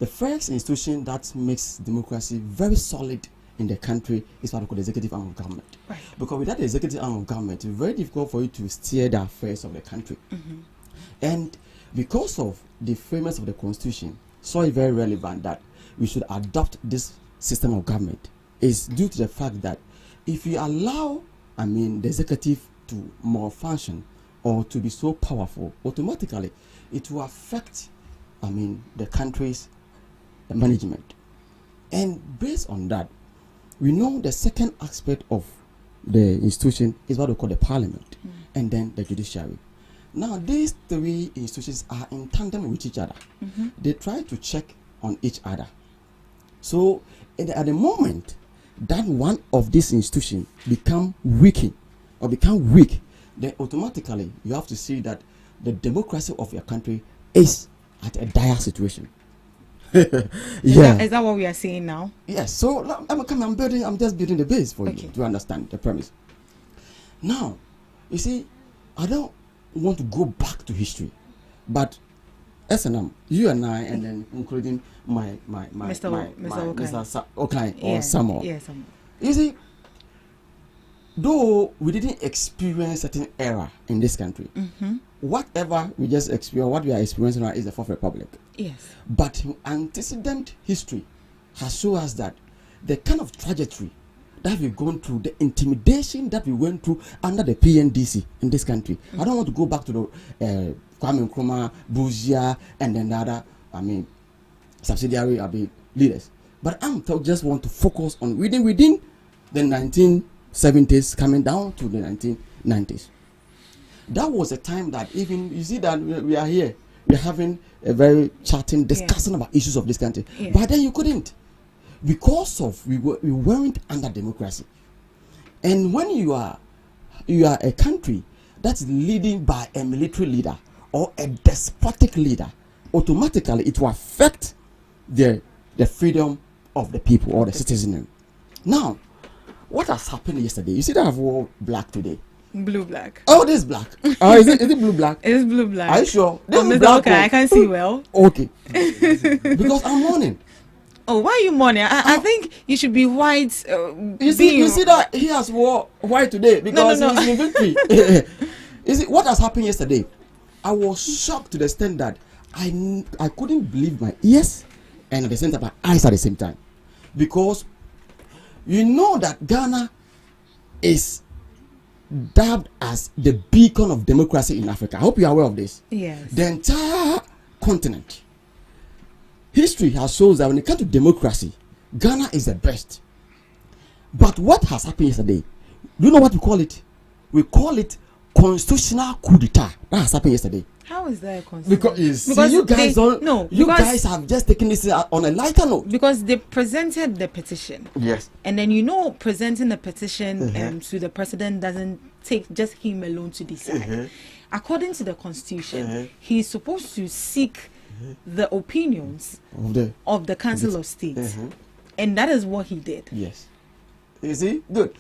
the first institution that makes democracy very solid in the country is what we call the executive arm of government. Right. Because without the executive arm of government, it's very difficult for you to steer the affairs of the country. And because of the framers of the constitution, so it's very relevant that we should adopt this system of government is due to the fact that if you allow, the executive to malfunction or to be so powerful, automatically it will affect, the country's management. And based on that, we know the second aspect of the institution is what we call the parliament and then the judiciary. Now, these 3 institutions are in tandem with each other. They try to check on each other. So, at the moment that one of these institutions become weak, then automatically you have to see that the democracy of your country is at a dire situation. Is that what we are saying now? Yes. So I'm just building the base for you to understand the premise. Now, you see, I don't want to go back to history, but SNM, you and I, and then including Mr. Okay or Samuel. Yes, You see, though we didn't experience certain era in this country, whatever we just experience, what we are experiencing now is the Fourth Republic. Yes. But antecedent history has shown us that the kind of trajectory that we've gone through, the intimidation that we went through under the PNDC in this country. I don't want to go back to the Kwame Nkrumah, Buzia, and then the other, subsidiary leaders. But just want to focus on within the 1970s coming down to the 1990s. That was a time that even, you see that we are here, we're having a very chatting, discussing about issues of this country. Yeah. But then you couldn't. Because of we weren't under democracy. And when you are a country that's leading by a military leader or a despotic leader, automatically it will affect the freedom of the people or the citizenry. Now, what has happened yesterday? You see that I've worn black today. Blue black. Oh, this is black. Is it blue black? It's blue black. Are you sure? This is black. Okay, I can see well. Okay. Because I'm mourning. Oh, why are you mourning? I think you should be white. You see that he has wore white today because he's in victory. You see what has happened yesterday? I was shocked to the extent that I couldn't believe my ears and at the same time my eyes at the same time, because you know that Ghana is dubbed as the beacon of democracy in Africa. I hope you are aware of this. Yes. The entire continent. History has shown that when it comes to democracy, Ghana is the best. But what has happened yesterday? Do you know what we call it? We call it constitutional coup d'etat. That has happened yesterday. How is that constitutional? Because you guys guys have just taken this on a lighter note. Because they presented the petition. Yes. And then presenting the petition to the president doesn't take just him alone to decide. According to the constitution, he's supposed to seek the opinions of the Council of State. And that is what he did. Yes. You see? Good.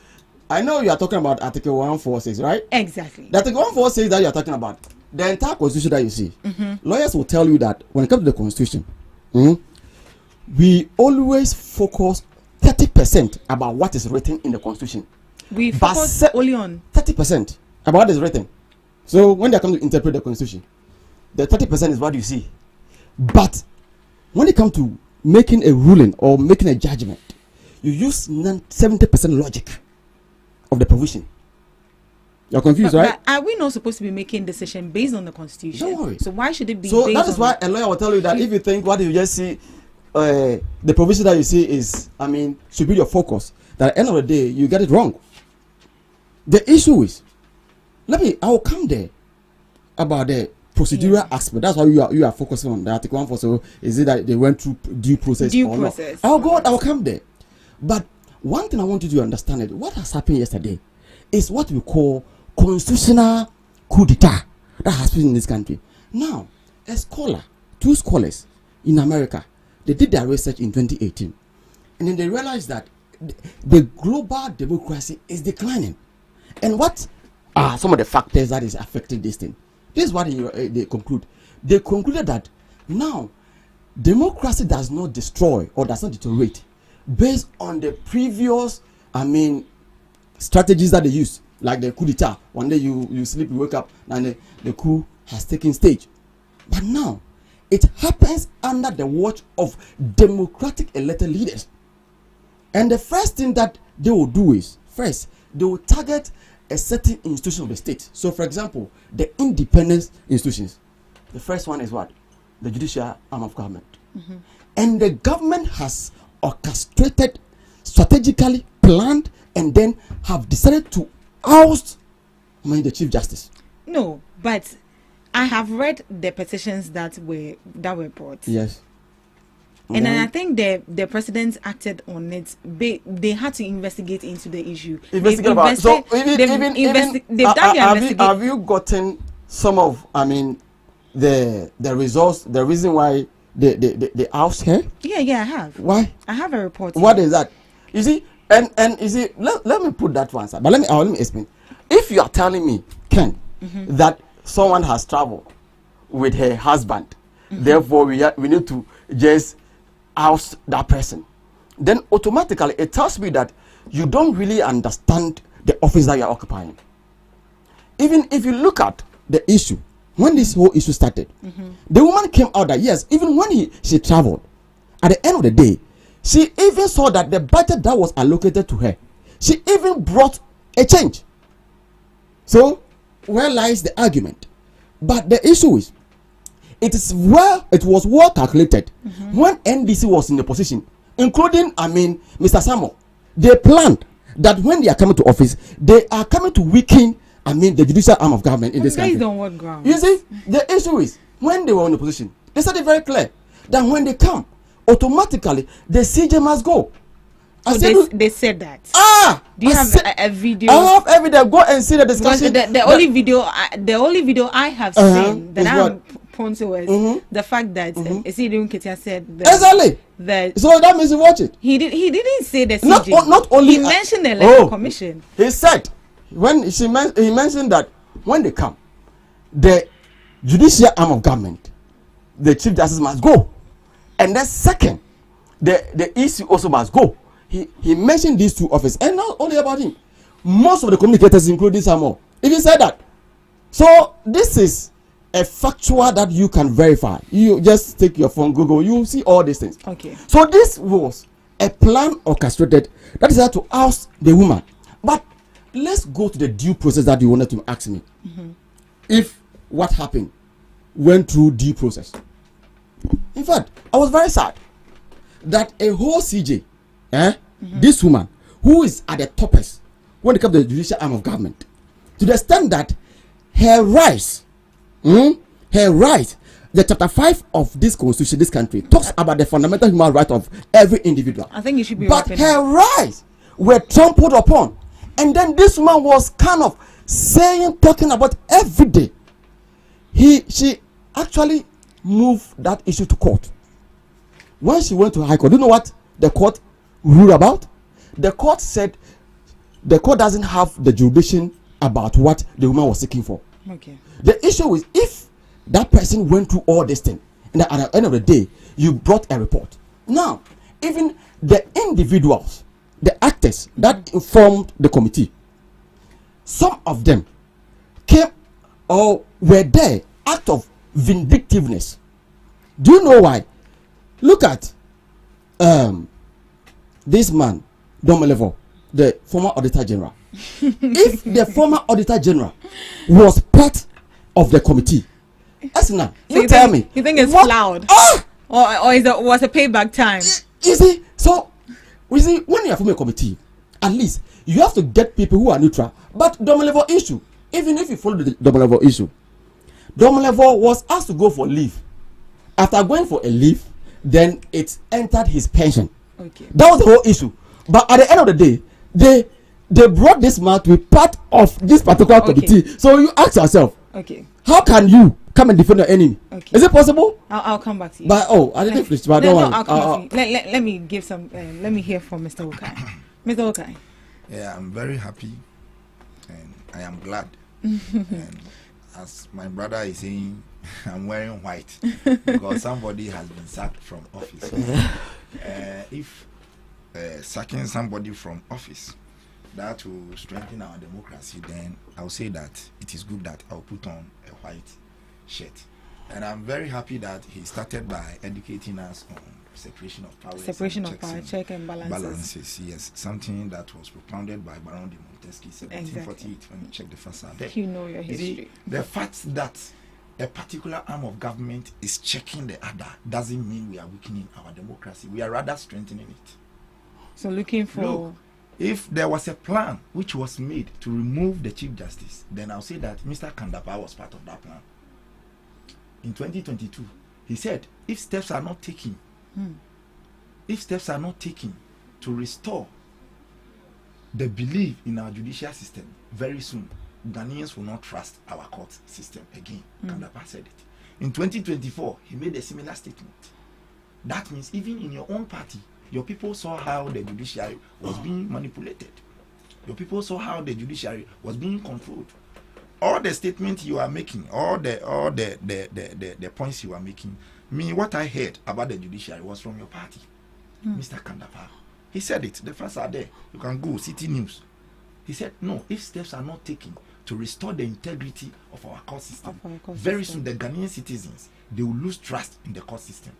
I know you are talking about Article 146, right? Exactly. The Article 146 that you are talking about, the entire constitution that you see, lawyers will tell you that when it comes to the constitution, we always focus 30% about what is written in the constitution. We focus only on 30% about what is written. So when they come to interpret the constitution, the 30% is what you see. But when it comes to making a ruling or making a judgment, you use 70% logic of the provision. You're confused, right? But are we not supposed to be making decision based on the constitution? Don't worry. So why should it be? So that is why a lawyer will tell you that if you think what you just see, the provision that you see is, should be your focus, that at the end of the day you get it wrong. The issue is, I will come there about the procedural aspect. That's why you are focusing on the Article 146. Is it that they went through due process or not? I will come there. But one thing I want you to understand is what has happened yesterday is what we call constitutional coup d'etat that has been in this country. Now, two scholars in America, they did their research in 2018, and then they realized that the global democracy is declining. And what are some of the factors that is affecting this thing? This is what they conclude. They concluded that now democracy does not destroy or does not deteriorate based on the previous, strategies that they use, like the coup d'etat. One day you sleep, you wake up, and the coup has taken stage. But now it happens under the watch of democratic elected leaders. And the first thing that they will do is, first, they will target a certain institution of the state. So, for example, the independent institutions. The first one is what? The judicial arm of government. And the government has orchestrated, strategically planned, and then have decided to oust the Chief Justice. No, but I have read the petitions that were brought. Yes. And then I think the president acted on it. They had to investigate into the issue. They've done their investigation. Have you gotten some of the results? The reason why they oust her? Yeah, I have. Why? I have a report. What is that? You see, and you see, let me put that one aside. But let me explain. If you are telling me, Ken, that someone has traveled with her husband, therefore we need to just oust that person, then automatically it tells me that you don't really understand the office that you are occupying. Even if you look at the issue, when this whole issue started, the woman came out that yes, even when she traveled, at the end of the day, she even saw that the budget that was allocated to her, she even brought a change. So where lies the argument? But the issue is, it was well calculated when NDC was in the position, including Mr. Samuel. They planned that when they are coming to office, they are coming to weaken the judicial arm of government in this country. Based on what grounds? You see, the issue is when they were in the position, they said it very clear that when they come, automatically the CJ must go. So they said that. Do you have a video? I have evidence. Go and see the discussion. The only video I have seen that I'm pointing was the fact that Esidiun Ketia said that exactly that. So that means you watch it. He didn't say the CJ. Not only he mentioned the electoral commission. He said when he mentioned that when they come, the judicial arm of government, the chief justice must go, and then second, the EC also must go. He mentioned these two offices, and not only about him, most of the communicators, including Samuel, even said that. So this is a factual that you can verify. You just take your phone, Google, you see all these things. Okay. So this was a plan orchestrated that is how to oust the woman. But let's go to the due process that you wanted to ask me. If what happened went through due process. In fact, I was very sad that a whole CJ, this woman who is at the toppest when it comes to the judicial arm of government, to the extent that her rights, the chapter 5 of this constitution, this country, talks about the fundamental human right of every individual. I think you should be. But her rights were trampled upon, and then this woman was kind of talking about every day. She actually moved that issue to court. When she went to High Court, do you know what the court ruled about? The court said the court doesn't have the jurisdiction about what the woman was seeking for. Okay. The issue is if that person went through all this thing, and at the end of the day, you brought a report. Now, even the individuals, the actors that formed the committee, some of them came or were there out of vindictiveness. Do you know why? Look at this man, Domelevo, the former Auditor General. If the former Auditor General was part of the committee, Asina, you tell me. You think it's loud? Or was a payback time? You see, so when you are forming a committee, at least you have to get people who are neutral. But Domelevo issue, even if you follow the Domelevo issue, Domelevo was asked to go for leave. After going for a leave, then it entered his pension. Okay. That was the whole issue. But at the end of the day, they brought this man to be part of this particular committee. So you ask yourself, okay, how can you come and defend your enemy? Okay. Is it possible? I'll come back to you. But I didn't finish. But I'll come back to you. Let me give some. Let me hear from Mr. Okai. Mr. Okai. Yeah, I'm very happy, and I am glad. And as my brother is saying, I'm wearing white because somebody has been sacked from office. If sacking somebody from office, that will strengthen our democracy, then I'll say that it is good that I'll put on a white shirt. And I'm very happy that he started by educating us on separation of powers. Separation of power, check and balances. Yes, something that was propounded by Baron de Montesquieu, 1748, when you check the first there. You know your history. The fact that a particular arm of government is checking the other doesn't mean we are weakening our democracy. We are rather strengthening it. So looking for... Look, if there was a plan which was made to remove the Chief Justice, then I'll say that Mr. Kandapa was part of that plan. In 2022, he said, if steps are not taken, to restore the belief in our judicial system, very soon, Ghanaians will not trust our court system again. Kandapa said it. In 2024, he made a similar statement. That means even in your own party, your people saw how the judiciary was being manipulated. Your people saw how the judiciary was being controlled. All the statements you are making, all the points you are making, what I heard about the judiciary was from your party, Mr. Kandapa. He said it. The facts are there. You can go City News. He said, no, if steps are not taken to restore the integrity of our court system, very soon the Ghanaian citizens, they will lose trust in the court system.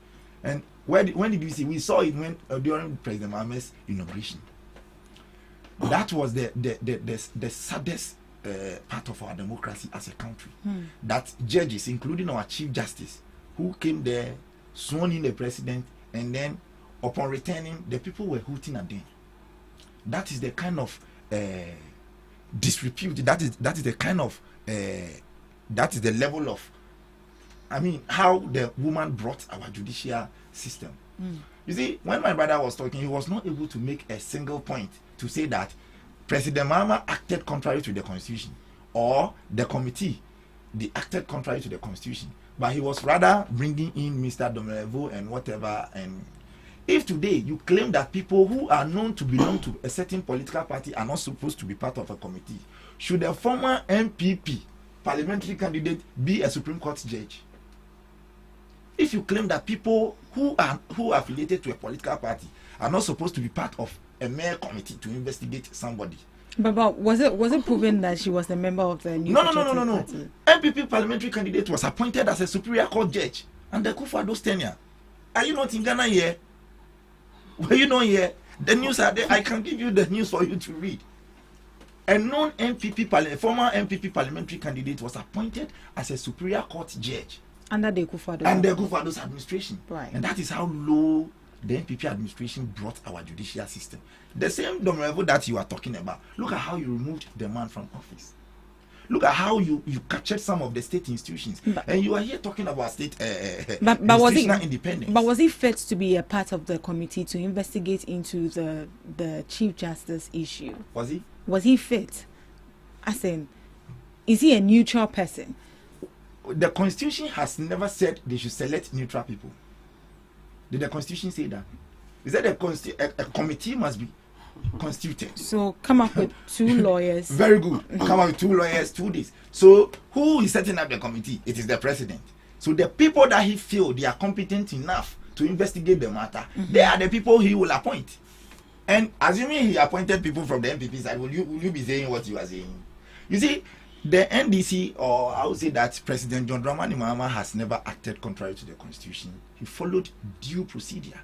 And when did we see? We saw it when during President Mohammed's inauguration. That was the saddest part of our democracy as a country. That judges, including our Chief Justice, who came there, sworn in the president, and then upon returning, the people were hooting at them. That is the kind of disrepute. That is the kind of that is the level of, I mean, how the woman brought our judicial system. You see, when my brother was talking, he was not able to make a single point to say that President Mahama acted contrary to the constitution, or the committee, they acted contrary to the constitution. But he was rather bringing in Mr. Domerevo and whatever. And if today you claim that people who are known to belong to a certain political party are not supposed to be part of a committee, should a former MPP parliamentary candidate be a Supreme Court judge? If you claim that people who are affiliated to a political party are not supposed to be part of a mere committee to investigate somebody. But was it proven that she was a member of the new party? No. MPP parliamentary candidate was appointed as a Superior Court judge under Kufuor's tenure. Are you not in Ghana here? Were you not here? The news are there. I can give you the news for you to read. A former MPP parliamentary candidate was appointed as a Superior Court judge under the Kufuor's administration. Right. And that is how low the MPP administration brought our judicial system. The same Domerevo that you are talking about. Look at how you removed the man from office. Look at how you captured some of the state institutions. And you are here talking about state institutional independence. But was he fit to be a part of the committee to investigate into the Chief Justice issue? Was he? Was he fit? As in, is he a neutral person? The Constitution has never said they should select neutral people. Did the Constitution say that? Is that a committee must be constituted? So come up with two lawyers. Very good. Come up with two lawyers, 2 days. So who is setting up the committee? It is the president. So the people that he feels they are competent enough to investigate the matter, they are the people he will appoint. And assuming he appointed people from the MPP side, will you be saying what you are saying? You see, the NDC, or I would say that President John Dramani Mahama has never acted contrary to the Constitution. He followed due procedure.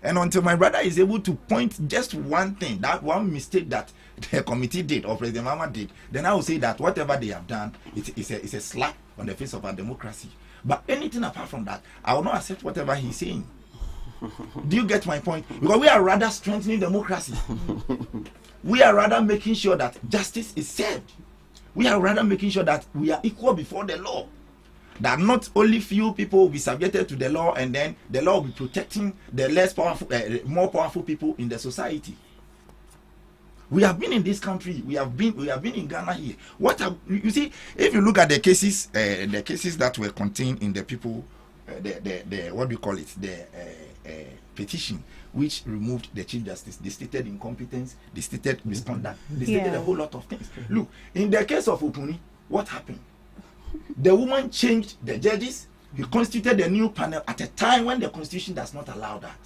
And until my brother is able to point just one thing, that one mistake that the committee did or President Mahama did, then I will say that whatever they have done, it's a slap on the face of our democracy. But anything apart from that, I will not accept whatever he's saying. Do you get my point? Because we are rather strengthening democracy. We are rather making sure that justice is served. We are rather making sure that we are equal before the law. That not only few people will be subjected to the law, and then the law will be protecting the less powerful, more powerful people in the society. We have been in this country. We have been in Ghana here. You see? If you look at the cases that were contained in the people, what do you call it? The petition which removed the Chief Justice. They stated incompetence. They stated misconduct. They stated a whole lot of things. Look, in the case of Opuni, what happened? The woman changed the judges. He constituted a new panel at a time when the Constitution does not allow that.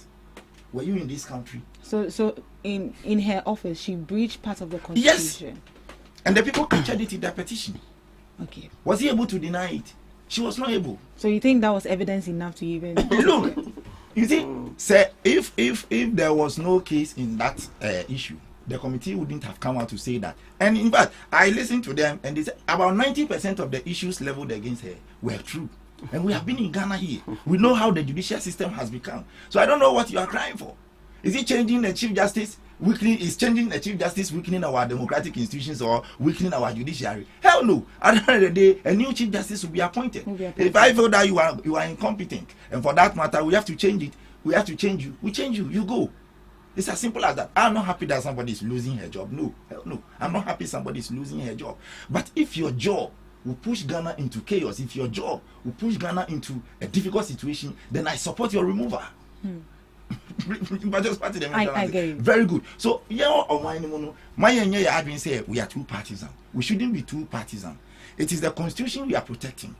Were you in this country? So in her office, she breached part of the Constitution. Yes. And the people captured it in their petition. Okay. Was he able to deny it? She was not able. So you think that was evidence enough to even... Look, you see, sir, if there was no case in that issue, the committee wouldn't have come out to say that. And in fact, I listened to them, and they said about 90% of the issues leveled against her were true. And we have been in Ghana here. We know how the judicial system has become. So I don't know what you are crying for. Is it changing the Chief Justice? Is changing the Chief Justice weakening our democratic institutions or weakening our judiciary? Hell no. At the end of the day, a new Chief Justice will be appointed. If I feel that you are incompetent, and for that matter, we have to change it. We have to change you. We change you. You go. It's as simple as that. I'm not happy that somebody is losing her job. No. Hell no. I'm not happy somebody is losing her job. But if your job will push Ghana into chaos, if your job will push Ghana into a difficult situation, then I support your removal. But just party them. I get it. Very good. So my say we are too partisan. We shouldn't be too partisan. It is the Constitution we are protecting.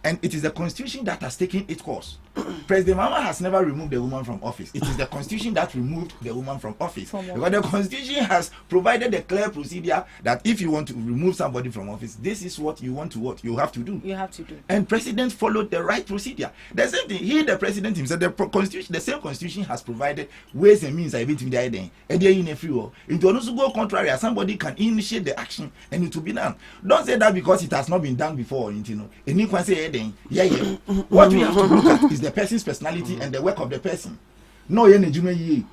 And it is the constitution that has taken its course. President Mama has never removed the woman from office. It is the constitution that removed the woman from office. Because the constitution has provided a clear procedure that if you want to remove somebody from office, this is what you want to you have to do. You have to do. And president followed the right procedure. The same thing, he, the president himself, the same constitution has provided ways and means of it there. And they in a free war. It will also go contrary, as somebody can initiate the action and it will be done. Don't say that because it has not been done before, you know. And you can say, what we have to look at is the person's personality and the work of the person. No, no, BBA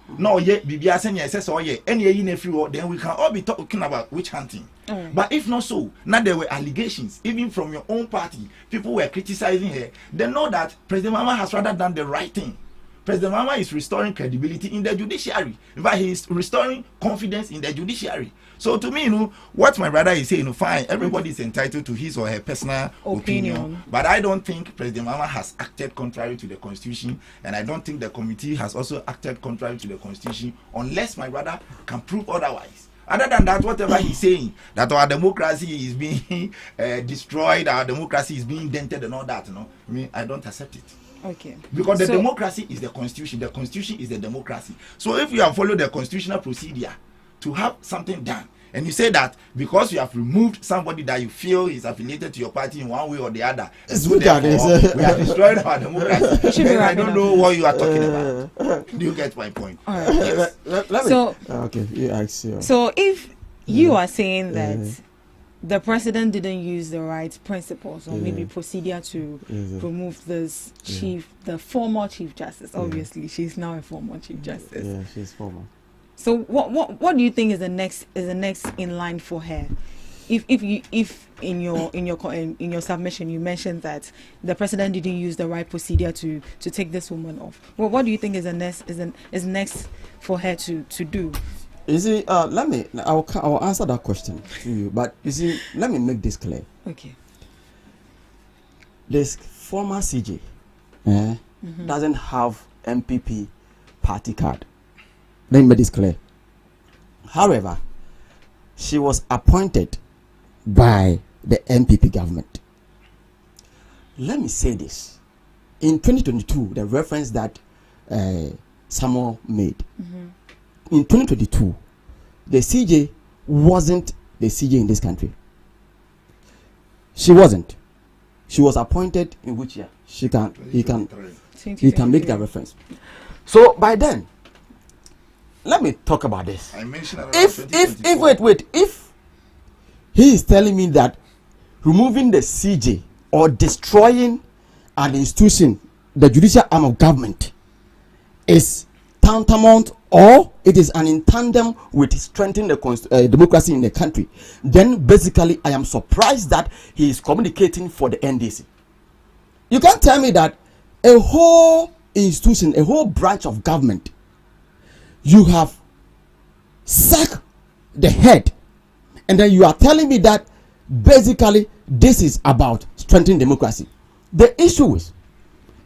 then we can all be talking about witch hunting. But if not so, now there were allegations, even from your own party, people were criticizing her. They know that President Mama has rather done the right thing. President Mama is restoring credibility in the judiciary. In fact, he is restoring confidence in the judiciary. So to me, what my brother is saying, fine, everybody is entitled to his or her personal opinion. But I don't think President Mama has acted contrary to the constitution, and I don't think the committee has also acted contrary to the constitution, unless my brother can prove otherwise. Other than that, whatever he's saying, that our democracy is being destroyed, our democracy is being dented and all that, I don't accept it. Okay. Because the democracy is the constitution is the democracy. So if you have followed the constitutional procedure to have something done, and you say that because you have removed somebody that you feel is affiliated to your party in one way or the other, so we have destroyed our democracy. I don't know what you are talking about. Do you get my point? All right. Yes. Okay, you ask you. So if you are saying that the president didn't use the right principles or maybe procedure to remove this the former chief justice. Obviously, she's now a former chief justice. Yeah, she's former. So what do you think is the next in line for her? If in your submission you mentioned that the president didn't use the right procedure to take this woman off. Well, what do you think is next for her to do? You see, I'll answer that question to you. But you see, let me make this clear. Okay. This former CJ doesn't have MPP party card. Let me make this clear. However, she was appointed by the MPP government. Let me say this. In 2022, the reference that Samuel made, in 2022, the CJ wasn't the CJ in this country. She wasn't. She was appointed in which year? He can make that reference. So by then, let me talk about this. I mentioned if he is telling me that removing the CJ or destroying an institution, the judicial arm of government, is tantamount or it is in tandem with strengthening the democracy in the country, then basically I am surprised that he is communicating for the NDC. You can't tell me that a whole institution, a whole branch of government, you have sacked the head, and then you are telling me that basically this is about strengthening democracy. The issue is,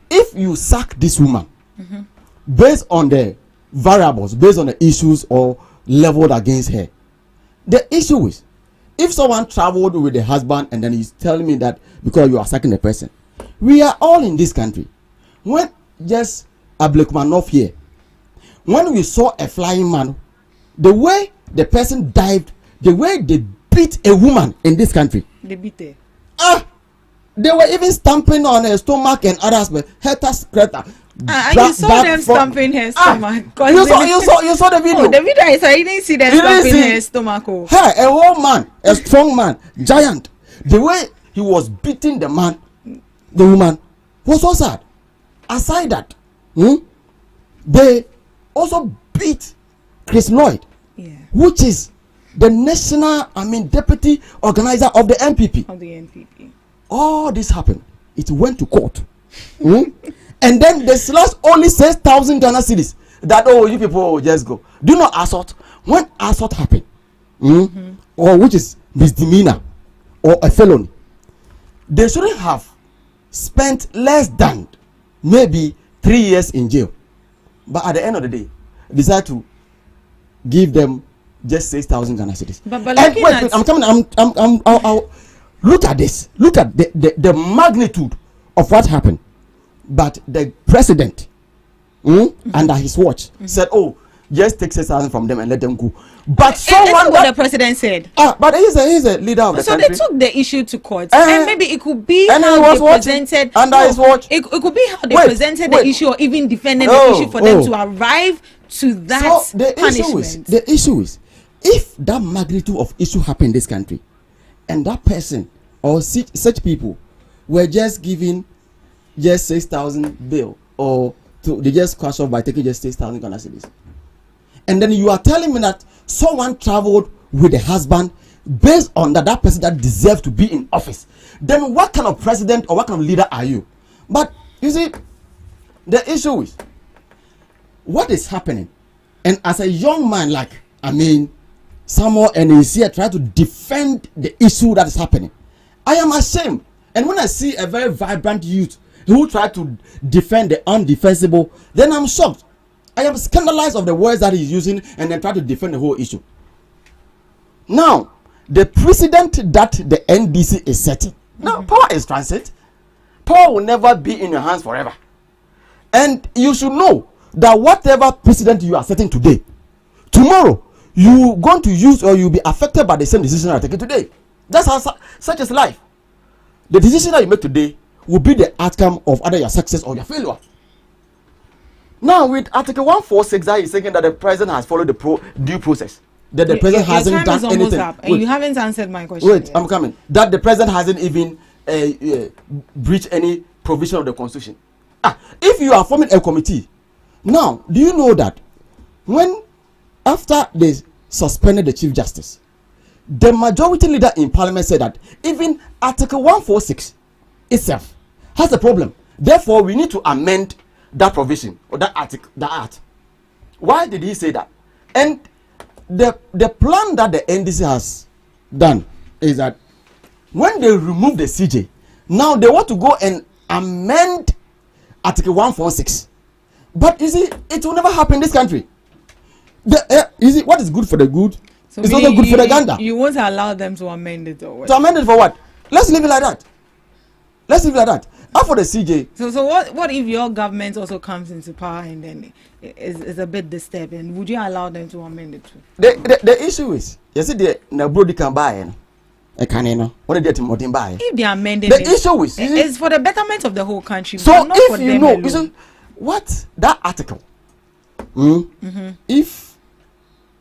if you sack this woman based on the variables, based on the issues or leveled against her, the issue is, if someone traveled with the husband and then he's telling me that because you are sacking the person, we are all in this country. When just a black man off here, when we saw a flying man, the way the person dived, the way they beat a woman in this country, they beat her. They were even stamping on her stomach and others, but you saw them stamping her stomach. You saw the video. Oh, the video is I didn't see them stamping her stomach. Oh. Hey, a whole man, a strong man, giant. The way he was beating the woman was so sad. Aside that, they also beat Chris Lloyd, which is the national, deputy organizer of the NPP. Of the NPP. All this happened. It went to court. And then the slash only says 1,000 Ghana cedis. That, you people just go. Do you know assault? When assault happened, or which is misdemeanor or a felony, they shouldn't have spent less than maybe 3 years in jail. But at the end of the day, decide to give them just 6,000 Ghana cedis. But wait, I'm coming. I'll look at this. Look at the magnitude of what happened. But the president, under his watch, said, "Oh, just take 6,000 from them and let them go." But someone, what the president said. But he's a leader of the country. So they took the issue to court, and maybe it could be how they presented under his watch. It could be how they presented the issue, or even defended the issue for them to arrive to that punishment. The issue is, if that magnitude of issue happened in this country, and that person or such people were just given just 6,000 bill, or they just crash off by taking just 6,000 Ghana cedis, and then you are telling me that someone traveled with a husband based on that person that deserves to be in office, then what kind of president or what kind of leader are you? But you see, the issue is what is happening. And as a young man, Samuel and is here trying to defend the issue that is happening, I am ashamed. And when I see a very vibrant youth who try to defend the undefensible, then I'm shocked. I am scandalized of the words that he's using and then try to defend the whole issue. Now, the precedent that the NDC is setting. Now, power is transit. Power will never be in your hands forever. And you should know that whatever precedent you are setting today, tomorrow, you're going to use or you'll be affected by the same decision you are taking today. That's how such is life. The decision that you make today will be the outcome of either your success or your failure. Now, with Article 146, that is saying that the president has followed the due process. That the president hasn't done anything. And you haven't answered my question. Wait, I'm coming. That the president hasn't even breached any provision of the constitution. If you are forming a committee, now, do you know that after they suspended the Chief Justice, the majority leader in Parliament said that even Article 146 itself has a problem. Therefore, we need to amend that provision or that article, that act. Why did he say that? And the plan that the NDC has done is that when they remove the CJ, now they want to go and amend Article 146. But you see, it will never happen in this country. You see, what is good for the good is also good for the gander. You won't allow them to amend it or what? To amend it for what? Let's leave it like that. For the CJ. So what if your government also comes into power and then is a bit disturbing? Would you allow them to amend it too? The issue is, you see, the Nabrodi can buy a canino. What did they buy? If they amend it, the issue is, it's for the betterment of the whole country. So not if you know, listen, what that article, if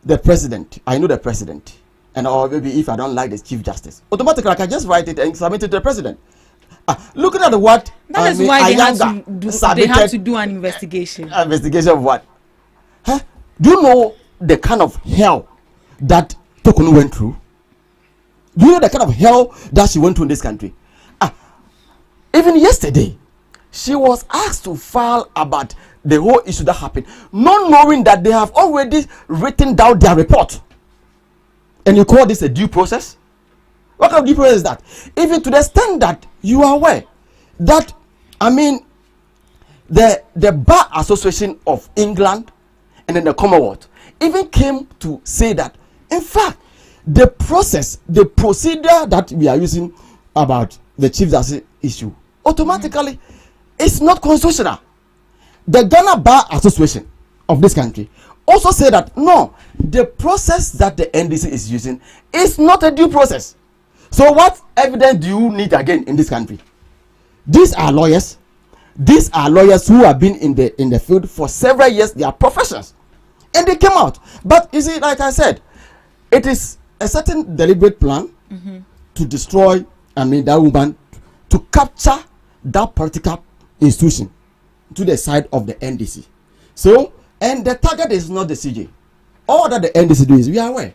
the president, I know the president, and or maybe if I don't like the Chief Justice, automatically I can just write it and submit it to the president. Looking at what that is why they have to do an investigation. Investigation of what? Do you know the kind of hell that Tokunu went through? Do you know the kind of hell that she went through in this country? Even yesterday, she was asked to file about the whole issue that happened, not knowing that they have already written down their report. And you call this a due process? What kind of due process is that? Even to the extent that you are aware that, the Bar Association of England and then the Commonwealth even came to say that, in fact, the procedure that we are using about the Chief Justice issue automatically is not constitutional. The Ghana Bar Association of this country also say that no, the process that the NDC is using is not a due process. So what evidence do you need again in this country? These are lawyers. These are lawyers who have been in the field for several years. They are professionals, and they came out. But you see, like I said, it is a certain deliberate plan to destroy. That woman, to capture that political institution to the side of the NDC. So, and the target is not the CJ. All that the NDC do is, we are aware.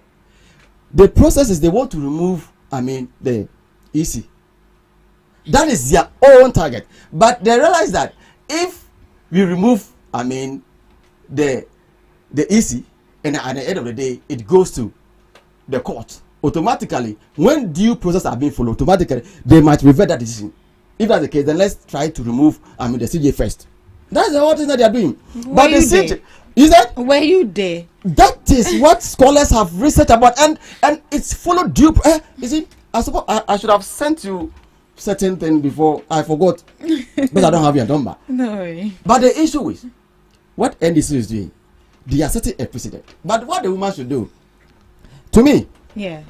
The process is they want to remove, the EC. That is their own target. But they realize that if we remove, the EC, and at the end of the day, it goes to the court, automatically, when due process are being followed, automatically, they might revert that decision. If that's the case, then let's try to remove, the CJ first. That's the whole thing that they are doing. But the CJ, is that? Were you there? That is what scholars have researched about, and it's followed due. You see, I suppose I should have sent you certain thing before. I forgot because I don't have your number. No. But the issue is what NDC is doing. They are setting a precedent. But what the woman should do, to me, yeah,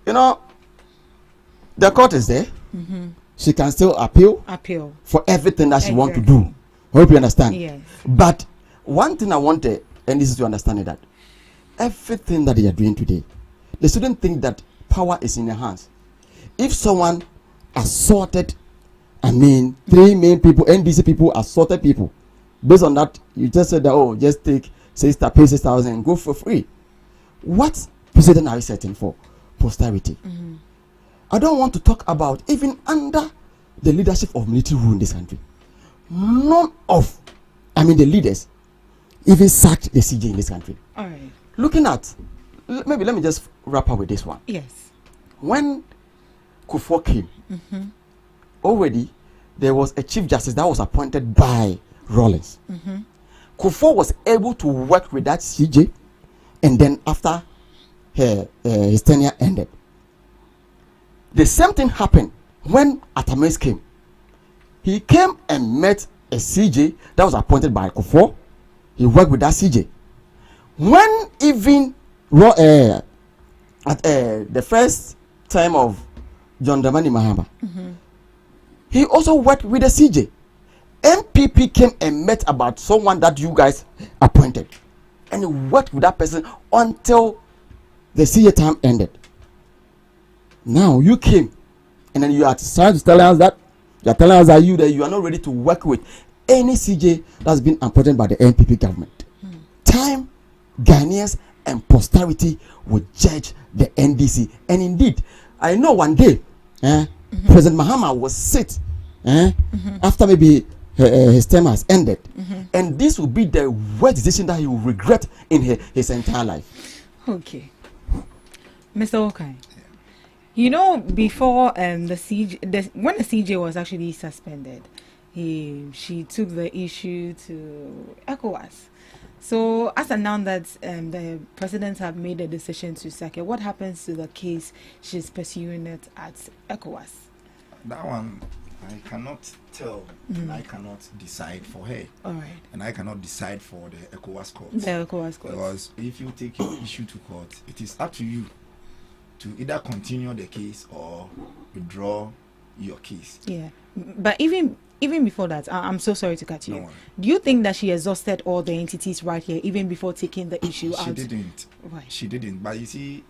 you know, the court is there. She can still appeal for everything that she wants to do. I hope you understand. Yes. But one thing I want the NDC to understand is that everything that they are doing today, they shouldn't think that power is in their hands. If someone assaulted, I mean, 3 main people, NDC people assaulted people. Based on that, you just said that, oh, just take pay 6,000 and go for free. What precedent are you setting for posterity? I don't want to talk about even under the leadership of military rule in this country. None of, the leaders even sacked the CJ in this country. All right. Looking at, maybe let me just wrap up with this one. Yes. When Kufuor came, already there was a chief justice that was appointed by Rawlings. Kufuor was able to work with that CJ, and then after his tenure ended, the same thing happened when Atames came. He came and met a CJ that was appointed by Kufuor. He worked with that CJ. When even at the first time of John Dramani Mahama, he also worked with the CJ. MPP came and met about someone that you guys appointed, and he worked with that person until the CJ time ended. Now you came, and then you are trying to tell us that you are not ready to work with any CJ that's been appointed by the MPP government. Time, Ghanaians, and posterity will judge the NDC. And indeed, I know one day, President Mahama will sit after maybe his term has ended, and this will be the worst decision that he will regret in his entire life. Okay, Mr. Okai. You know, before when the CJ was actually suspended, she took the issue to ECOWAS. So, as announced that the president have made a decision to sack her, what happens to the case she's pursuing it at ECOWAS? That one, I cannot tell, and I cannot decide for her. All right. And I cannot decide for the ECOWAS court. The ECOWAS court. Because if you take your issue to court, it is up to you to either continue the case or withdraw your case. Yeah, but even before that, I'm so sorry to cut you. No. Do you think that she exhausted all the entities right here, even before taking the issue out? She didn't. Why? She didn't. But you see,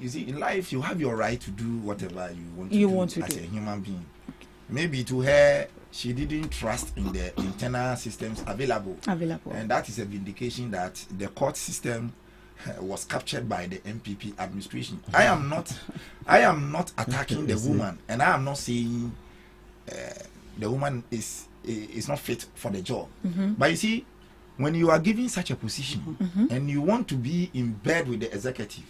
in life, you have your right to do whatever you want to do as a human being. Maybe to her, she didn't trust in the internal systems available. And that is a vindication that the court system was captured by the MPP administration. I am not attacking the woman, and I am not saying the woman is not fit for the job. But you see, when you are given such a position and you want to be in bed with the executive,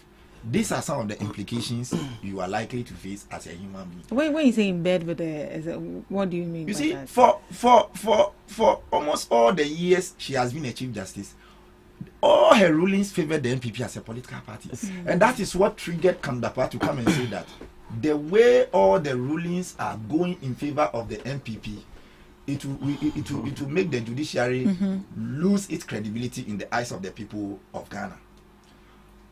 these are some of the implications you are likely to face as a human being. When you say in bed with the, what do you mean? You by see, that? for almost all the years she has been a chief justice, all her rulings favored the NPP as a political party. And that is what triggered Kandapa to come and say that the way all the rulings are going in favor of the NPP, it will make the judiciary lose its credibility in the eyes of the people of Ghana.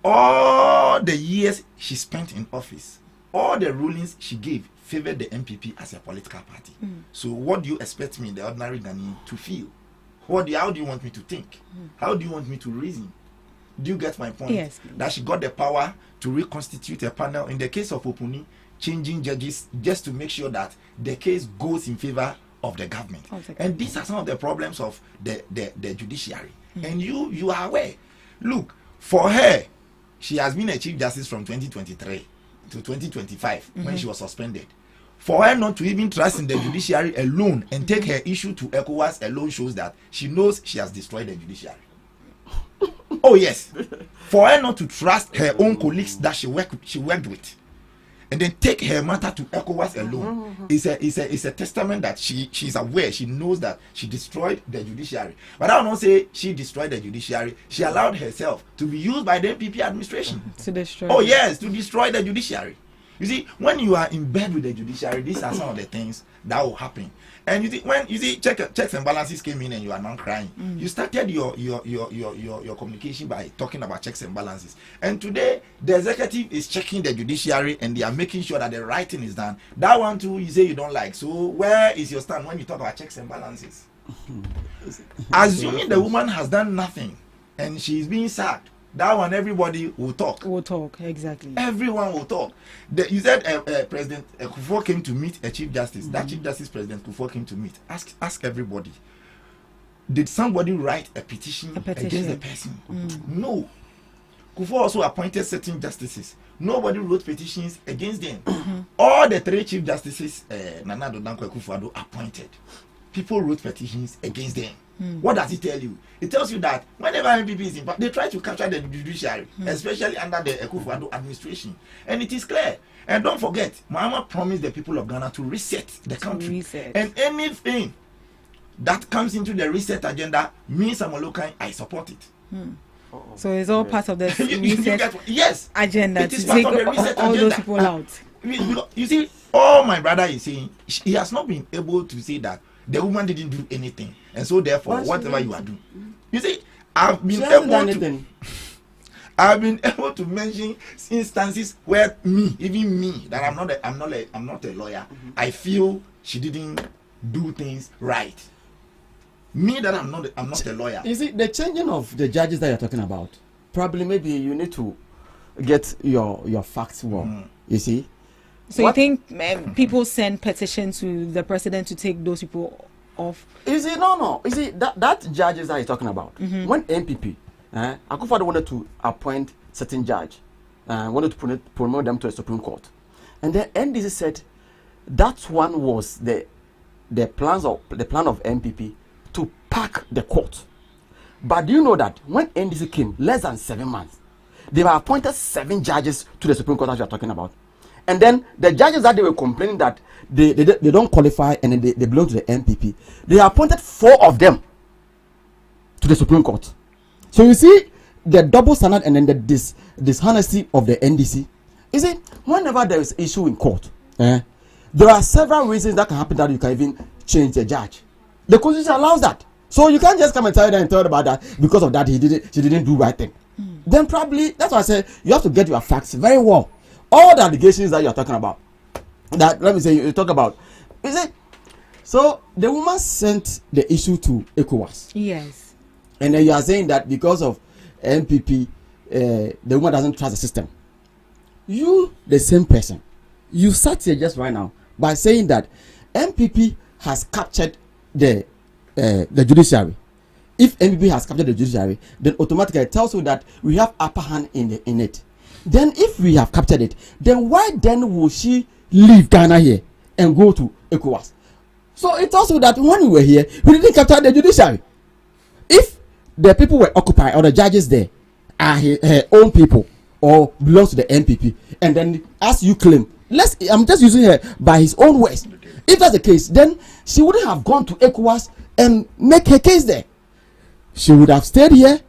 All the years she spent in office, all the rulings she gave favored the NPP as a political party. So what do you expect me, the ordinary Ghanaian, to feel? How do you want me to think? How do you want me to reason? Do you get my point? Yes. That she got the power to reconstitute a panel, in the case of Opuni, changing judges just to make sure that the case goes in favor of the government. And these are some of the problems of the judiciary. And you are aware. Look, for her, she has been a chief justice from 2023 to 2025 when she was suspended. For her not to even trust in the judiciary alone and take her issue to ECOWAS alone shows that she knows she has destroyed the judiciary. Oh yes. For her not to trust her own colleagues that she worked with and then take her matter to ECOWAS alone is a testament that she's aware, she knows that she destroyed the judiciary. But I will not say she destroyed the judiciary, she allowed herself to be used by the MPP administration. To destroy. Oh yes, to destroy the judiciary. You see, when you are in bed with the judiciary, these are some of the things that will happen. And you see, when you see checks and balances came in and you are now crying, you started your communication by talking about checks and balances. And today, the executive is checking the judiciary and they are making sure that the right thing is done. That one too, you say you don't like. So where is your stand when you talk about checks and balances? Assuming the woman has done nothing and she is being sacked, that one everybody will talk. Will talk, exactly. Everyone will talk. You said President Kufuor came to meet a chief justice. That chief justice President Kufuor came to meet. Ask everybody. Did somebody write a petition against the person? No. Kufuor also appointed certain justices. Nobody wrote petitions against them. All the 3 chief justices Nana Addo Dankwa Akufo-Addo appointed, people wrote petitions against them. What does it tell you? It tells you that whenever MPP is in power, they try to capture the judiciary, especially under the Akufo-Addo administration. And it is clear. And don't forget, Mahama promised the people of Ghana to reset the country. And anything that comes into the reset agenda, me, Samuel Okai, I support it. So it's all part of the reset yes, agenda. It is part of the reset all agenda. Those people out. You see, all my brother is saying, he has not been able to say that the woman didn't do anything, and so therefore whatever you are doing, you see, I've been able to mention instances where even me, that I'm not a lawyer, I feel she didn't do things right. Me, that I'm not a lawyer. You see, the changing of the judges that you're talking about, probably maybe you need to get your facts wrong. You see. So you think people send petitions to the president to take those people off? You see, no. You see, that judges that you're talking about, when MPP, Akufo-Addo wanted to appoint certain judge, wanted to promote them to the Supreme Court. And then NDC said that one was the plan of MPP to pack the court. But do you know that when NDC came, less than 7 months, they were appointed 7 judges to the Supreme Court that you are talking about. And then the judges that they were complaining that they don't qualify and then they belong to the MPP, they appointed 4 of them to the Supreme Court. So you see the double standard and then the dishonesty of the NDC. You see, whenever there is issue in court, there are several reasons that can happen that you can even change the judge. The Constitution allows that. So you can't just come and tell about that because of that she didn't do right thing. Then probably that's why I said you have to get your facts very well. All the allegations that you are talking about, that let me say you talk about, is it? So the woman sent the issue to ECOWAS. Yes. And then you are saying that because of MPP, the woman doesn't trust the system. You, the same person, you sat here just right now by saying that MPP has captured the judiciary. If MPP has captured the judiciary, then automatically it tells you that we have upper hand in it. Then if we have captured it, then why then will she leave Ghana here and go to ECOWAS? So it tells you that when we were here, we didn't capture the judiciary. If the people were occupied or the judges there are her own people or belongs to the MPP, and then as you claim, I'm just using her by his own words. If that's the case, then she wouldn't have gone to ECOWAS and make her case there. She would have stayed here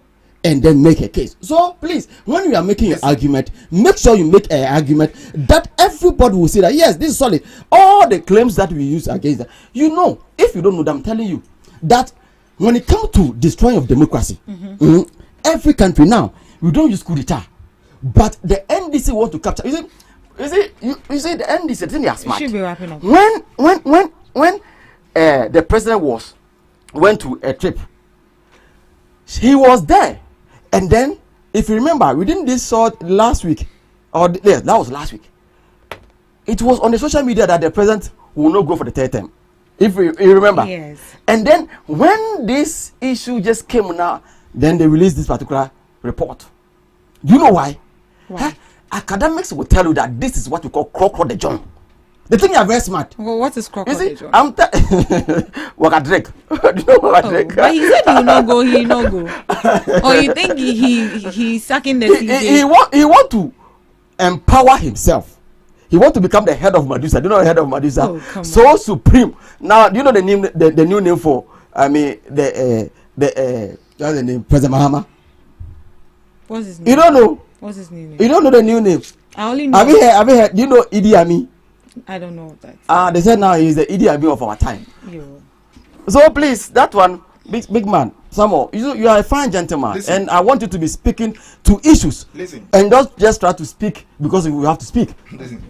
and then make a case. So please, when you are making an argument, make sure you make an argument that everybody will say that yes, this is solid. All the claims that we use against that, you know, if you don't know that, I'm telling you that when it comes to destroying of democracy, every country now, we don't use coup d'etat, but the NDC want to capture. You see, the NDC, the thing they are smart. Should be wrapping up. When the president went to a trip, he was there. And then, if you remember, we didn't this saw last week, that was last week. It was on the social media that the president will not go for the third term. If you remember. Yes. And then, when this issue just came now, then they released this particular report. Do you know why? Why? Academics will tell you that this is what we call crocodile the John. The thing are very smart. Well, what is crocodile? You see, I'm Wakadrek. Do you know Wakadrek? But he said he will not go. He will not go. Or you think he's sucking the seed? He want to empower himself. He want to become the head of Medusa. Do you know the head of Medusa? Oh, so supreme. Now, do you know the name? The new name for what's the name? President Mahama. What's his name? You don't know. What's his name? You don't know the new name. I only know. Have you heard? Do you know Idi Amin? I don't know that. They said now he's the Idi Amin of our time. Yo. So please, that one, big man, Samuel, you are a fine gentleman. Listen. And I want you to be speaking to issues. Listen. And don't just try to speak because we have to speak. Listen.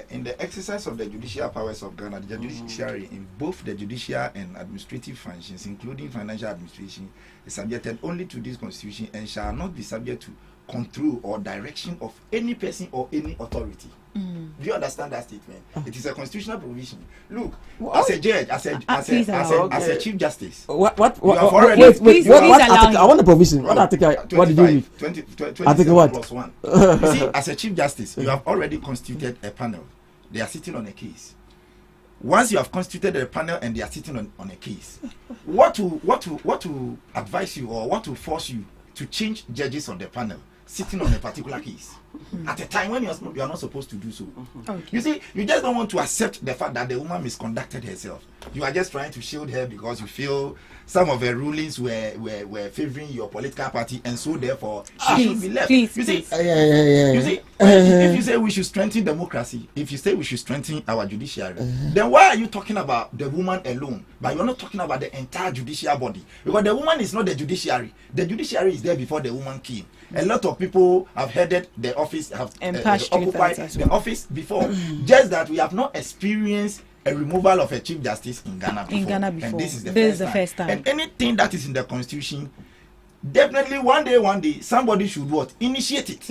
In the exercise of the judicial powers of Ghana, the judiciary in both the judicial and administrative functions, including financial administration, is subjected only to this constitution and shall not be subject to control or direction of any person or any authority. Do you understand that statement? It is a constitutional provision. Look, as a judge, as a chief justice. What? Please article? I want the provision. What article? What did you read? 20 article what? +1. You see, as a chief justice, you have already constituted a panel. They are sitting on a case. Once you have constituted a panel and they are sitting on a case, what to advise you or what to force you to change judges on the panel sitting on a particular case at a time when you are not supposed to do so? Okay. You see, you just don't want to accept the fact that the woman misconducted herself. You are just trying to shield her because you feel some of her rulings were favoring your political party, and so therefore she should be left. You see, if you say we should strengthen democracy, if you say we should strengthen our judiciary, then why are you talking about the woman alone? But you're not talking about the entire judicial body, because the woman is not the judiciary. The judiciary is there before the woman came. A lot of people have headed the office, have occupied the office before. Just that we have not experienced a removal of a chief justice in Ghana before. And this is the first time. And anything that is in the constitution, definitely one day somebody should initiate it.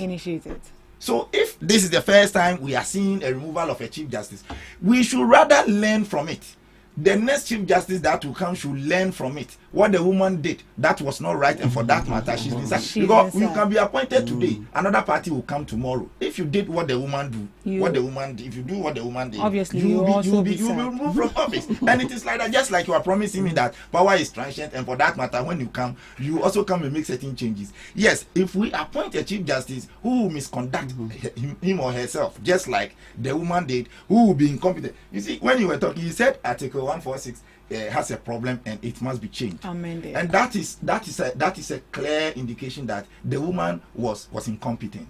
So if this is the first time we are seeing a removal of a chief justice, we should rather learn from it. The next chief justice that will come should learn from it. What the woman did, that was not right, and for that matter, she's been sacked. Because you can be appointed today, another party will come tomorrow. If you did what the woman if you do what the woman did, obviously you will be removed from office. And it is like that, just like you are promising me that power is transient, and for that matter, when you come, you also come and make certain changes. Yes, if we appoint a chief justice who will misconduct him or herself, just like the woman did, who will be incompetent. You see, when you were talking, you said Article 146 has a problem and it must be changed. Amended. And that is a clear indication that the woman was incompetent.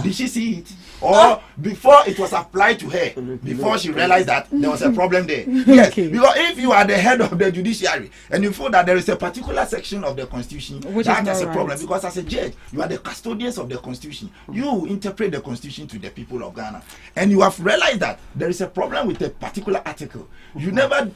Did she see it? Or before it was applied to her, before she realized that there was a problem there? Yes, because if you are the head of the judiciary and you feel that there is a particular section of the constitution that has a problem, because as a judge, you are the custodians of the constitution. You interpret the constitution to the people of Ghana, and you have realized that there is a problem with a particular article. You never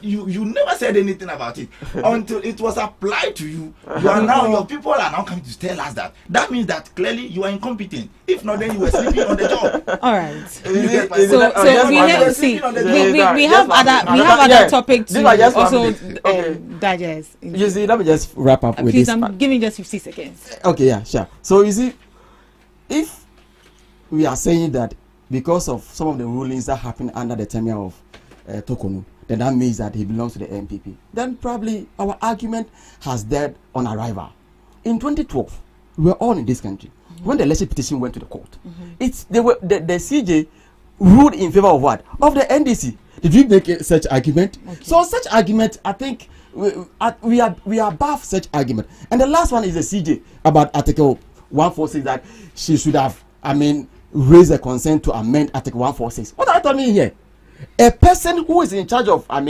said anything about it until it was applied to you. Your people are now coming to tell us that. That means that clearly you are incompetent. If not, then you were sleeping on the job. All right. We have other topics to also digest. You see, let me just wrap up with this. Please, I'm giving just 50 seconds. Okay, yeah, sure. So you see, if we are saying that because of some of the rulings that happened under the tenure of Tokonu, then that means that he belongs to the MPP. Then probably our argument has died on arrival. In 2012, we were all in this country. When the election petition went to the court, the CJ ruled in favor of what? Of the NDC. Did we make such argument? Okay. So such argument, I think we are above such argument. And the last one is the CJ about Article 146, that she should have, raised a consent to amend Article 146. What are you telling me here? A person who is in charge of, our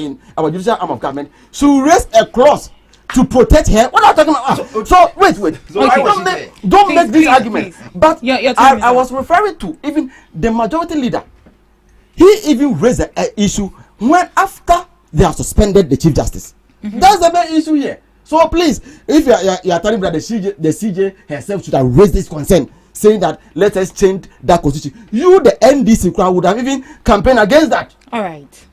judicial arm of government should raise a clause to protect her. What are you talking about? So wait. So okay. Don't make this argument. Please. But I was referring to even the majority leader. He even raised an issue when after they have suspended the chief justice. That's the main issue here. So please, if you are telling me that the CJ herself should have raised this concern, saying that let us change that constitution, you, the NDC crowd, would have even campaigned against that. All right.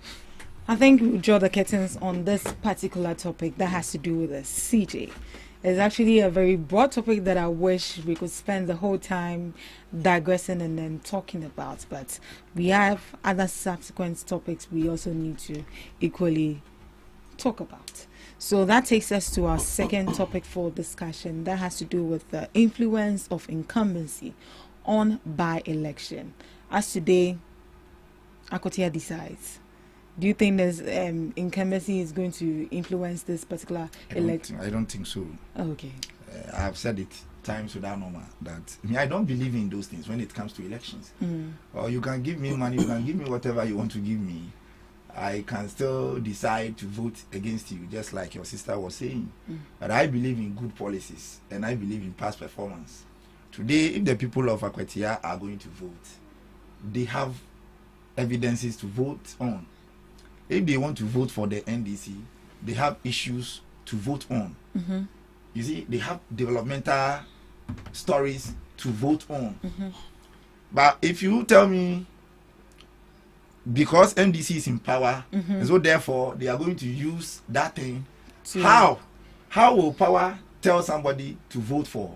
I think we draw the curtains on this particular topic that has to do with the CJ. It's actually a very broad topic that I wish we could spend the whole time digressing and then talking about. But we have other subsequent topics we also need to equally talk about. So that takes us to our second topic for discussion that has to do with the influence of incumbency on by-election. As today, Akotia decides. Do you think there's incumbency is going to influence this particular election? I don't think so. Okay. I have said it times without normal. That I don't believe in those things when it comes to elections. Or you can give me money, you can give me whatever you want to give me. I can still decide to vote against you, just like your sister was saying. But I believe in good policies and I believe in past performance. Today, if the people of Akwatia are going to vote, they have evidences to vote on. If they want to vote for the NDC, they have issues to vote on. You see, they have developmental stories to vote on. But if you tell me, because NDC is in power, and so therefore they are going to use that thing, how will power tell somebody to vote for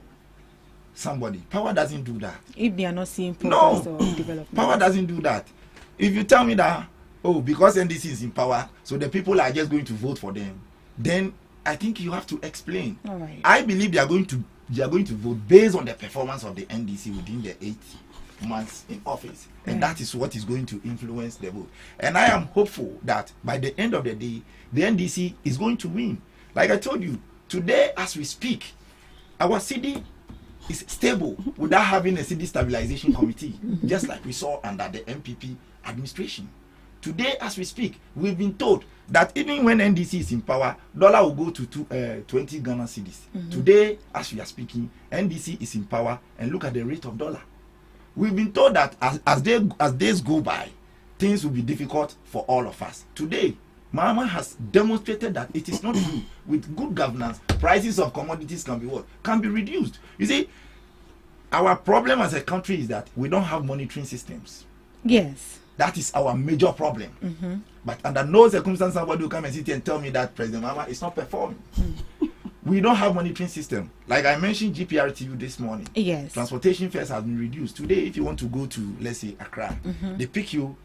somebody? Power doesn't do that. If they are not seeing progress or development. Power doesn't do that. If you tell me that, oh, because NDC is in power, so the people are just going to vote for them, then I think you have to explain. All right. I believe they are going to vote based on the performance of the NDC within the 8 months in office, and that is what is going to influence the vote. And I am hopeful that by the end of the day, the NDC is going to win. Like I told you, today as we speak, our city is stable without having a city stabilization committee, just like we saw under the MPP administration. Today as we speak, we've been told that even when NDC is in power, dollar will go to 20 Ghana cedis. Today as we are speaking, NDC is in power, and look at the rate of dollar. We've been told that as days go by, things will be difficult for all of us. Today, Mahama has demonstrated that it is not true. With good governance, prices of commodities can be reduced. You see, our problem as a country is that we don't have monitoring systems. Yes. That is our major problem. But under no circumstance somebody will come and sit here and tell me that President Mahama is not performing. We don't have monitoring system. Like I mentioned GPRTU this morning. Yes. Transportation fares have been reduced. Today, if you want to go to, let's say, Accra, they pick you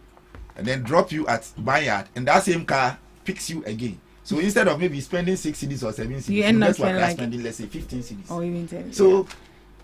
and then drop you at Bayard, and that same car picks you again. So instead of maybe spending 6 cedis or 7 cedis, you end up spending, let's say, 15 cedis. Or even 10. So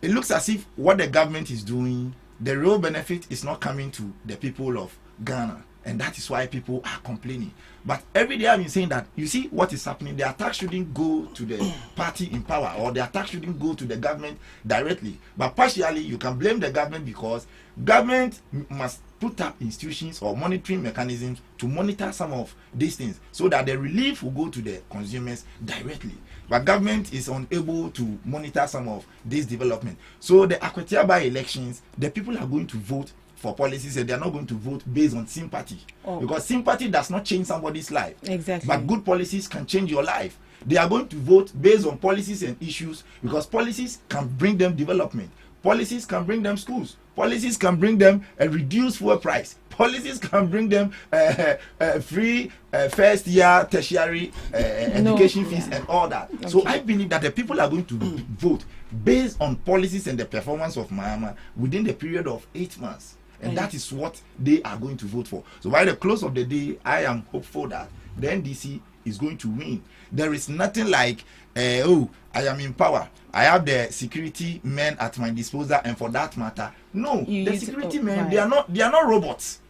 it looks as if what the government is doing, the real benefit is not coming to the people of Ghana. And that is why people are complaining. But every day I've been saying that, you see what is happening. The attack shouldn't go to the party in power, or the attack shouldn't go to the government directly. But partially, you can blame the government, because government must put up institutions or monitoring mechanisms to monitor some of these things, so that the relief will go to the consumers directly. But government is unable to monitor some of these developments. So the Akwatia by-elections, the people are going to vote for policies, and they are not going to vote based on sympathy, because sympathy does not change somebody's life. Exactly. But good policies can change your life. They are going to vote based on policies and issues, because policies can bring them development. Policies can bring them schools. Policies can bring them a reduced fuel price. Policies can bring them free first year tertiary education fees and all that. Okay. So I believe that the people are going to vote based on policies and the performance of Mahama within the period of 8 months. And that is what they are going to vote for. So by the close of the day, I am hopeful that the NDC is going to win. There is nothing like, I am in power, I have the security men at my disposal, and for that matter, no, the security men, they are not robots.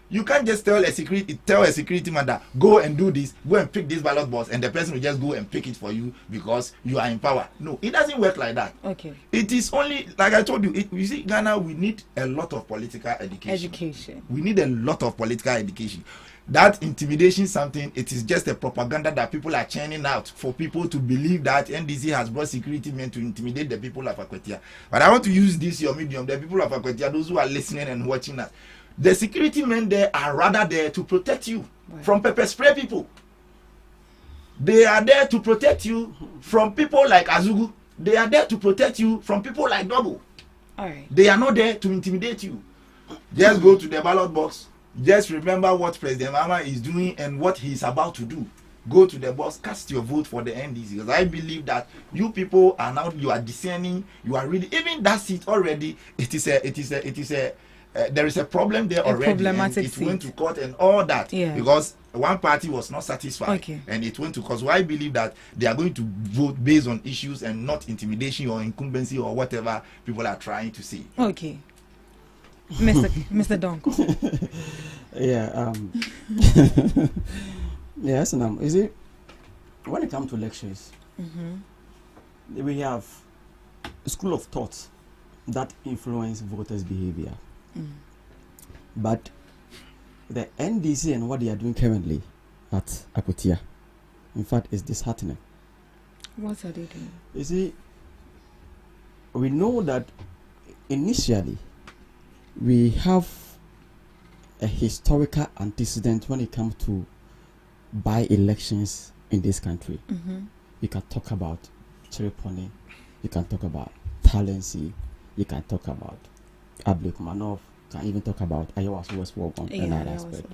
You can't just tell a security man that go and do this, go and pick this ballot box, and the person will just go and pick it for you because you are in power. No, it doesn't work like that. Okay. It is only, like I told you, you see, Ghana, we need a lot of political education. We need a lot of political education. That intimidation something, it is just a propaganda that people are churning out for people to believe that NDC has brought security men to intimidate the people of Akwatia. But I want to use this, your medium, the people of Akwatia, those who are listening and watching us. The security men there are rather there to protect you from pepper spray people. They are there to protect you from people like Azugu. They are there to protect you from people like Dogo. They are not there to intimidate you. Just go to the ballot box. Just remember what President Mahama is doing and what he is about to do. Go to the box, cast your vote for the NDC. Because I believe that you people are now, you are discerning, you are ready. Even that seat already, there is a problem there already, and it went to court and all that, because one party was not satisfied, and it went to court. So I believe that they are going to vote based on issues and not intimidation or incumbency or whatever people are trying to say. Okay. Mr. Donko. Yes, and is it when it comes to elections, we have school of thought that influence voters' behavior. But the NDC and what they are doing currently at Akwatia, in fact, is disheartening. What are they doing? You see, we know that initially we have a historical antecedent when it comes to by-elections in this country. You can talk about Chereponi, you can talk about Talensi, you can talk about Abdul Manov, can even talk about Ayawas West Wogon and that aspect.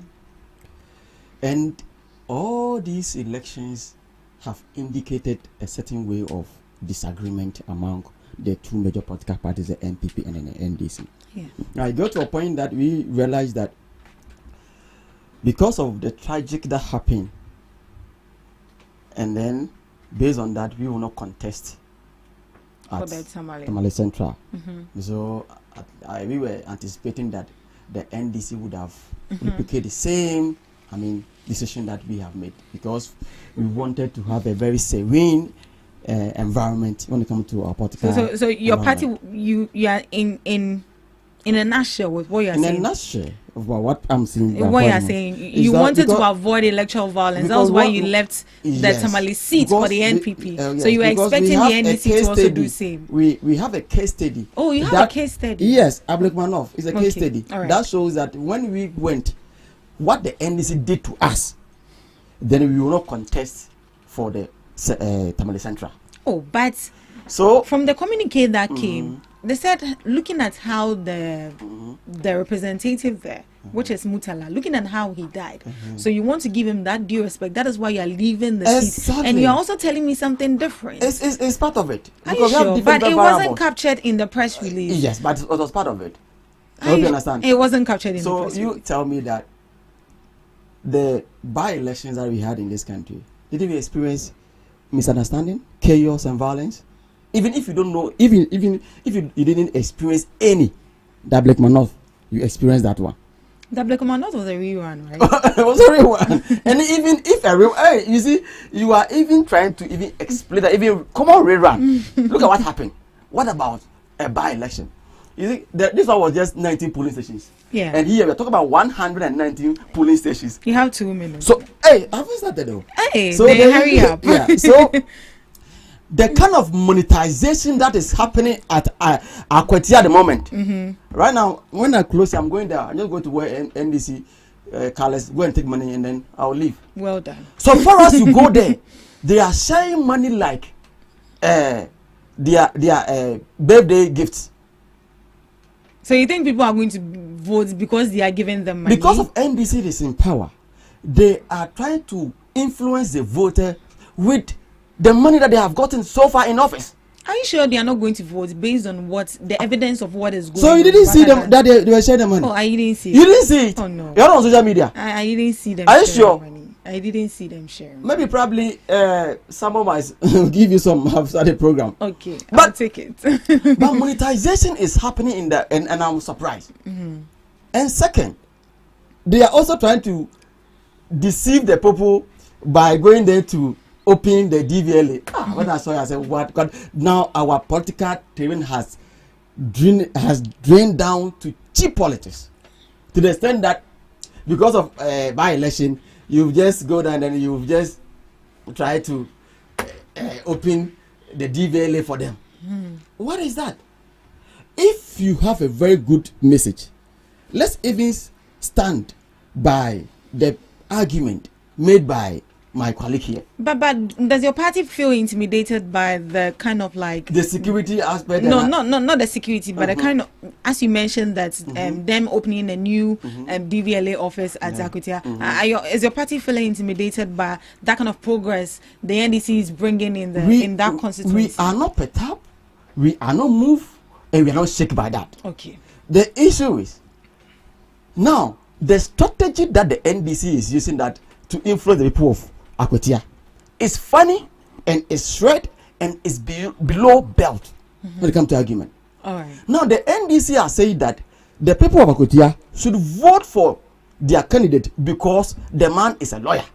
And all these elections have indicated a certain way of disagreement among the two major political parties, the NPP and the NDC. Now, it got to a point that we realized that because of the tragic that happened, and then based on that, we will not contest at Tamale Central. So we were anticipating that the NDC would have replicated the same, decision that we have made, because we wanted to have a very serene environment when it comes to our political. So your party, you are in a nutshell with what you are saying. In a nutshell, of what I'm saying. What you are saying, you wanted to avoid electoral violence. That was why you left the Tamale seat for the NPP. So you were expecting the NDC to also do the same. We have a case study. Oh, you have a case study? Yes, Abdulmanov is a case study. Right. That shows that when we went, what the NDC did to us, then we will not contest for the Tamale Central. Oh, but so from the communique that came, they said, looking at how the representative there, which is Mutala, looking at how he died, so you want to give him that due respect. That is why you are leaving the seat, and you are also telling me something different. It's part of it. Are you sure? But it wasn't captured in the press release. Yes, but it was part of it. I hope you understand. It wasn't captured in the press release. So you tell me that the by-elections that we had in this country, did we experience misunderstanding, chaos, and violence? Even if you don't know, even if you didn't experience any, that Black Manoff, you experienced that one. That Black Manoff was a real one, right? It was a real one. And even if a real, you see, you are even trying to even explain that, even come on, rerun. Look at what happened. What about a by-election? You see, this one was just 19 polling stations. Yeah. And here we're talking about 119 polling stations. You have 2 minutes. So, hey, I haven't started though. Hey, so hurry up. Yeah. So, the kind of monetization that is happening at Akwatia at the moment. Right now, when I close, I'm going there. I'm just going to where NDC, Carlos, go and take money and then I'll leave. Well done. So, for us to go there, they are sharing money like their birthday gifts. So you think people are going to vote because they are giving them money? Because of NDC is in power, they are trying to influence the voter with the money that they have gotten so far in office. Are you sure they are not going to vote based on what the evidence of what is going on? So you didn't see them that they were sharing the money? Oh, I didn't see it. You didn't see it? Oh no. You're not on social media? I didn't see them. Are you sure? Money. I didn't see them sharing. Maybe probably someone might give you some have started program. Okay, I'll take it. But monetization is happening in that, and I'm surprised. And second, they are also trying to deceive the people by going there to open the DVLA. When I saw it, I said, "What? God, now our political terrain has drained down to cheap politics, to the extent that because of by-election, you just go down and you just try to open the DVLA for them." What is that? If you have a very good message, let's even stand by the argument made by my colleague here. But does your party feel intimidated by the kind of like the security aspect? No, not the security, but the kind of, as you mentioned, that them opening a new DVLA office at Akwatia. Is your party feeling intimidated by that kind of progress the NDC is bringing in in that constituency? We are not perturbed, we are not moved, and we are not shaken by that. Okay. The issue is now the strategy that the NDC is using that to influence the people of Akwatia is funny and is shred and is below belt when it comes to argument. All right. Now the NDC are saying that the people of Akwatia should vote for their candidate because the man is a lawyer.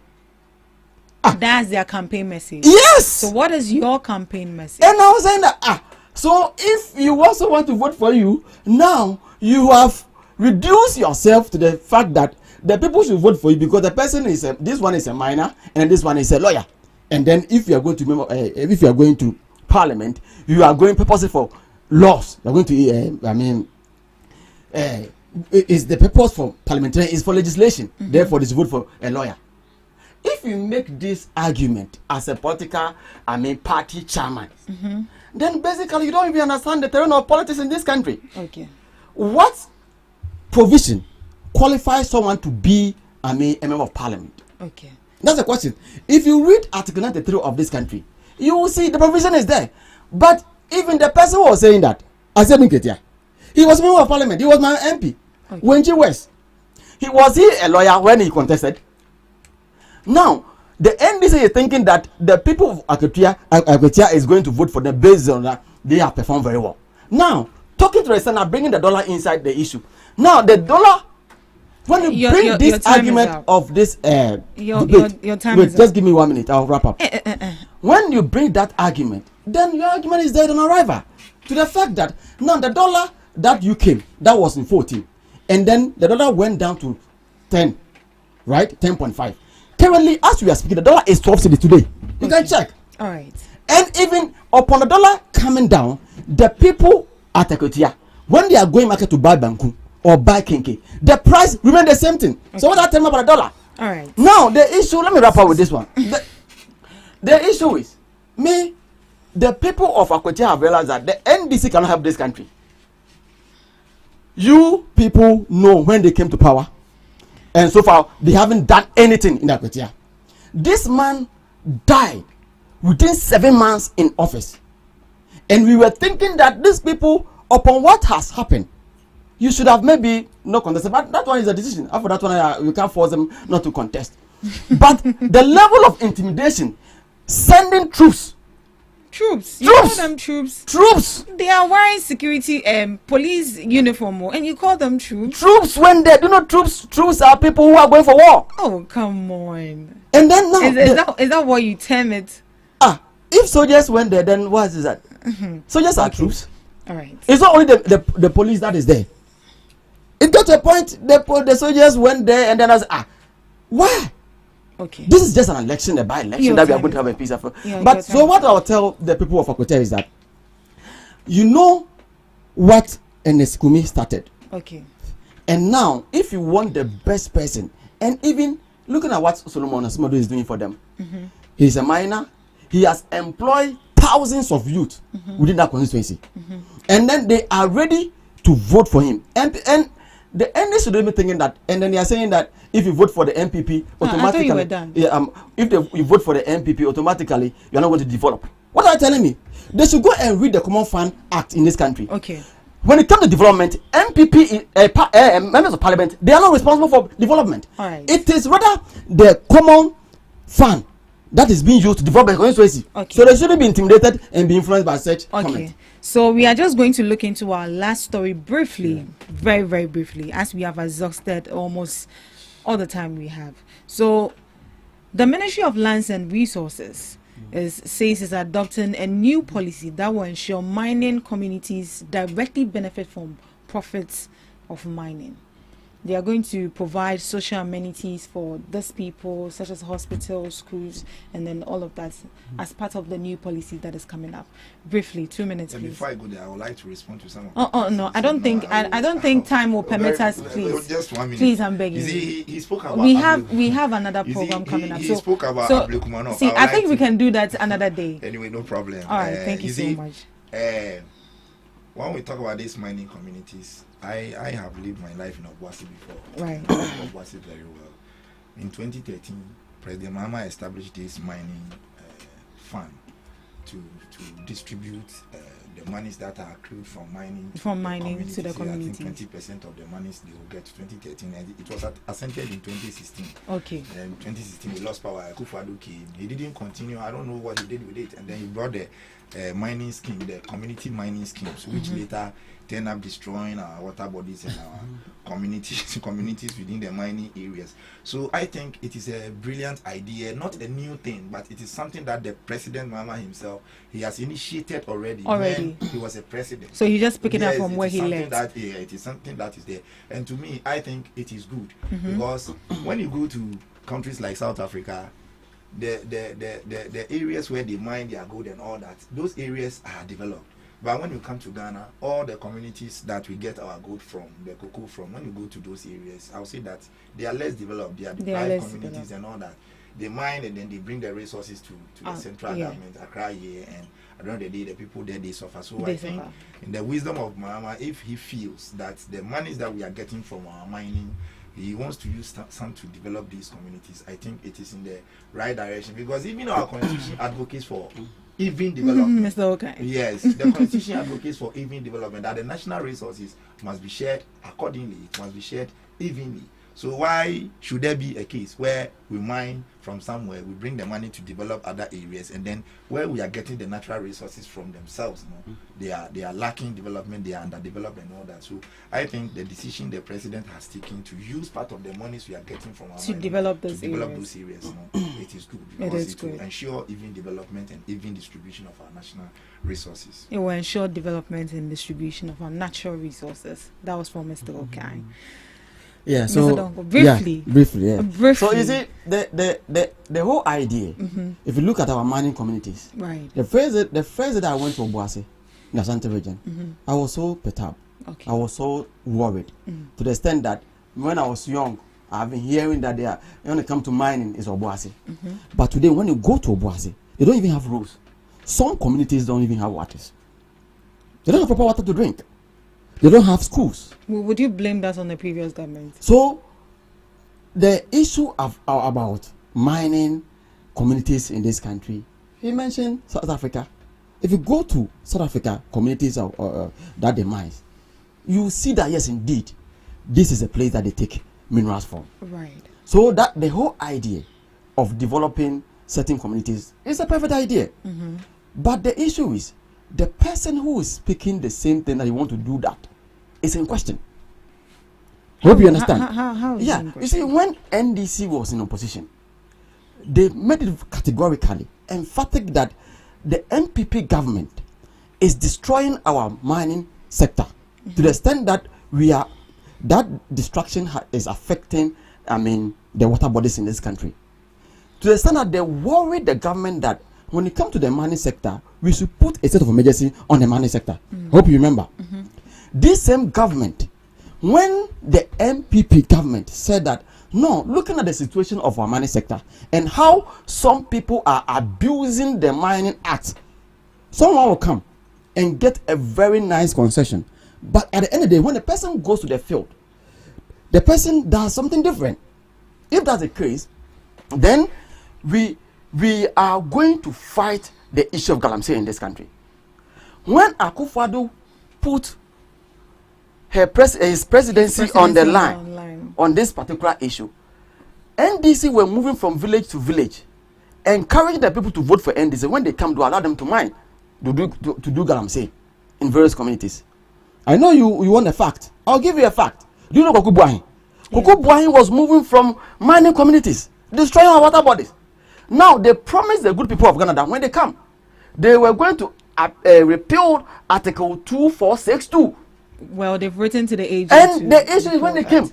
That's their campaign message. Yes. So what is your campaign message? And I was saying that So if you also want to vote for you, now you have reduced yourself to the fact that the people should vote for you because the person is this one is a minor and this one is a lawyer. And then if you are going to if you are going to parliament, you are going purposely for laws. You are going to is the purpose for parliamentarian is for legislation. Therefore, this vote for a lawyer. If you make this argument as a political, party chairman, then basically you don't even understand the terrain of politics in this country. Okay. What provision qualifies someone to be a member of parliament? Okay. That's the question. If you read Article 93 of this country, you will see the provision is there. But even the person who was saying that, I said, he was a member of parliament. He was my MP. Okay. When he was a lawyer when he contested? Now, the NDC is thinking that the people of Akwetia is going to vote for them based on that they have performed very well. Now, talking to the Senate, bringing the dollar inside the issue. Now, the dollar, when you bring this argument of this debate, your time wait, is just give me 1 minute, I'll wrap up. When you bring that argument, then your argument is dead on arrival. To the fact that now the dollar that you came, that was in 14, and then the dollar went down to 10, right? 10.5. Currently, as we are speaking, the dollar is 12 cedis today. You can check. All right. And even upon the dollar coming down, the people at Akwetia, when they are going market to buy banku or buy kinky, the price remain the same thing. Okay. So what I tell me about the dollar? All right. Now the issue. Let me wrap up with this one. The issue is the people of Akwetia have realized that the NDC cannot help this country. You people know when they came to power. And so far, they haven't done anything in Akwetia. This man died within 7 months in office. And we were thinking that these people, upon what has happened, you should have maybe not contested. But that one is a decision. After that one, you can't force them not to contest. But the level of intimidation, sending troops. Troops. You call them troops. Troops. They are wearing security police uniform, and you call them troops. Troops when they do not troops. Troops are people who are going for war. Oh, come on. And then now is that what you term it? If soldiers went there, then what is that? Soldiers are troops. All right. It's not only the police that is there. It got to a point the soldiers went there and then I was why? Okay. This is just an election, a by-election that we are going to have a peace of. But so what I'll tell the people of Akwetia is that you know what Enesikumi started. Okay. And now, if you want the best person, and even looking at what Solomon Asimodo is doing for them, he's a minor. He has employed thousands of youth within that constituency, and then they are ready to vote for him. And the NDC should be thinking that, and then they are saying that if you vote for the MPP, automatically, if you vote for the MPP, automatically you are not going to develop. What are you telling me? They should go and read the Common Fund Act in this country. Okay. When it comes to development, MPP, members of parliament, they are not responsible for development. All right. It is rather the Common Fund that is being used to develop the constituency. Okay. So they shouldn't be intimidated and be influenced by such comments. So we are just going to look into our last story briefly, very, very briefly, as we have exhausted almost all the time we have. So the Ministry of Lands and Resources says is adopting a new policy that will ensure mining communities directly benefit from profits of mining. They are going to provide social amenities for these people, such as hospitals, schools, and then all of that as part of the new policy that is coming up. Briefly, 2 minutes, please. Before I go there, I would like to respond to some of no, I don't think I don't think time will permit us, please. Just 1 minute. Please, I'm begging you. He spoke about we have another program coming up. He spoke about Ablekumano. See, I think we can do that another day. Anyway, no problem. All right, thank you so much. When we talk about these mining communities, I have lived my life in Obuasi before. Right. I know Obuasi very well. In 2013, President Mahama established this mining fund to distribute the monies that are accrued from mining to the community. I think 20% of the monies they will get 2013, and it was assented in 2016. Okay. And 2016 we lost power. Akufo-Addo came. He didn't continue. I don't know what he did with it. And then he brought the mining scheme, the community mining schemes, which later turn up destroying our water bodies and our communities within the mining areas. So I think it is a brilliant idea, not a new thing, but it is something that the President Mama himself, he has initiated already. When he was a president. So he just picking up from where he left. It is something that is there. And to me, I think it is good because when you go to countries like South Africa, the areas where they mine their gold and all that, those areas are developed. But when you come to Ghana, all the communities that we get our gold from, the cocoa from, when you go to those areas, I'll say that they are less developed. They are deprived communities and all that. They mine and then they bring the resources to the central government, Accra here, and at the end of the day, the people there, they suffer. So I think in the wisdom of Mama, if he feels that the monies that we are getting from our mining, he wants to use some to develop these communities, I think it is in the right direction, because even our constitution advocates for even development. Yes, the constitution advocates for even development, that the national resources must be shared accordingly, it must be shared evenly. So why should there be a case where we mine from somewhere, we bring the money to develop other areas, and then where we are getting the natural resources from themselves, they are lacking development, they are underdeveloped and all that. So I think the decision the president has taken to use part of the monies we are getting from our to develop those areas, it is good, because it will ensure even development and even distribution of our national resources. It will ensure development and distribution of our natural resources. That was from Mr. Okai. Yeah, so briefly. So you see, the whole idea, if you look at our mining communities, right? The first that I went to Obuasi, in the Ashanti region, I was so perturbed. I was so worried to the extent that when I was young, I've been hearing that when it comes to mining, is Obuasi. But today, when you go to Obuasi, they don't even have roads. Some communities don't even have waters. They don't have proper water to drink. They don't have schools. Would you blame that on the previous government? So, the issue about mining communities in this country, he mentioned South Africa. If you go to South Africa, communities that they mine, you see that yes, indeed, this is a place that they take minerals from. Right. So that the whole idea of developing certain communities is a perfect idea. But the issue is, the person who is speaking the same thing that you want to do that is in question. Hope you understand. How yeah, you see, when NDC was in opposition, they made it categorically emphatic that the NPP government is destroying our mining sector to the extent that that destruction is affecting, the water bodies in this country. To the extent that they worry the government that when it comes to the mining sector, we should put a state of emergency on the mining sector. Hope you remember. This same government, when the MPP government said that, no, looking at the situation of our mining sector and how some people are abusing the Mining Act, someone will come and get a very nice concession. But at the end of the day, when the person goes to the field, the person does something different. If that's the case, then we are going to fight the issue of galamsey in this country. When Akufo-Addo put his presidency on the line on this particular issue, NDC were moving from village to village, encouraging the people to vote for NDC. When they come, to allow them to mine, to do galamsey in various communities. I know you want a fact. I'll give you a fact. Do you know Koku Buahin? Koku Buahin was moving from mining communities, destroying our water bodies. Now, they promised the good people of Ghana that when they come, they were going to repeal Article 2462. Well, they've written to the agency. And the issue is when they came.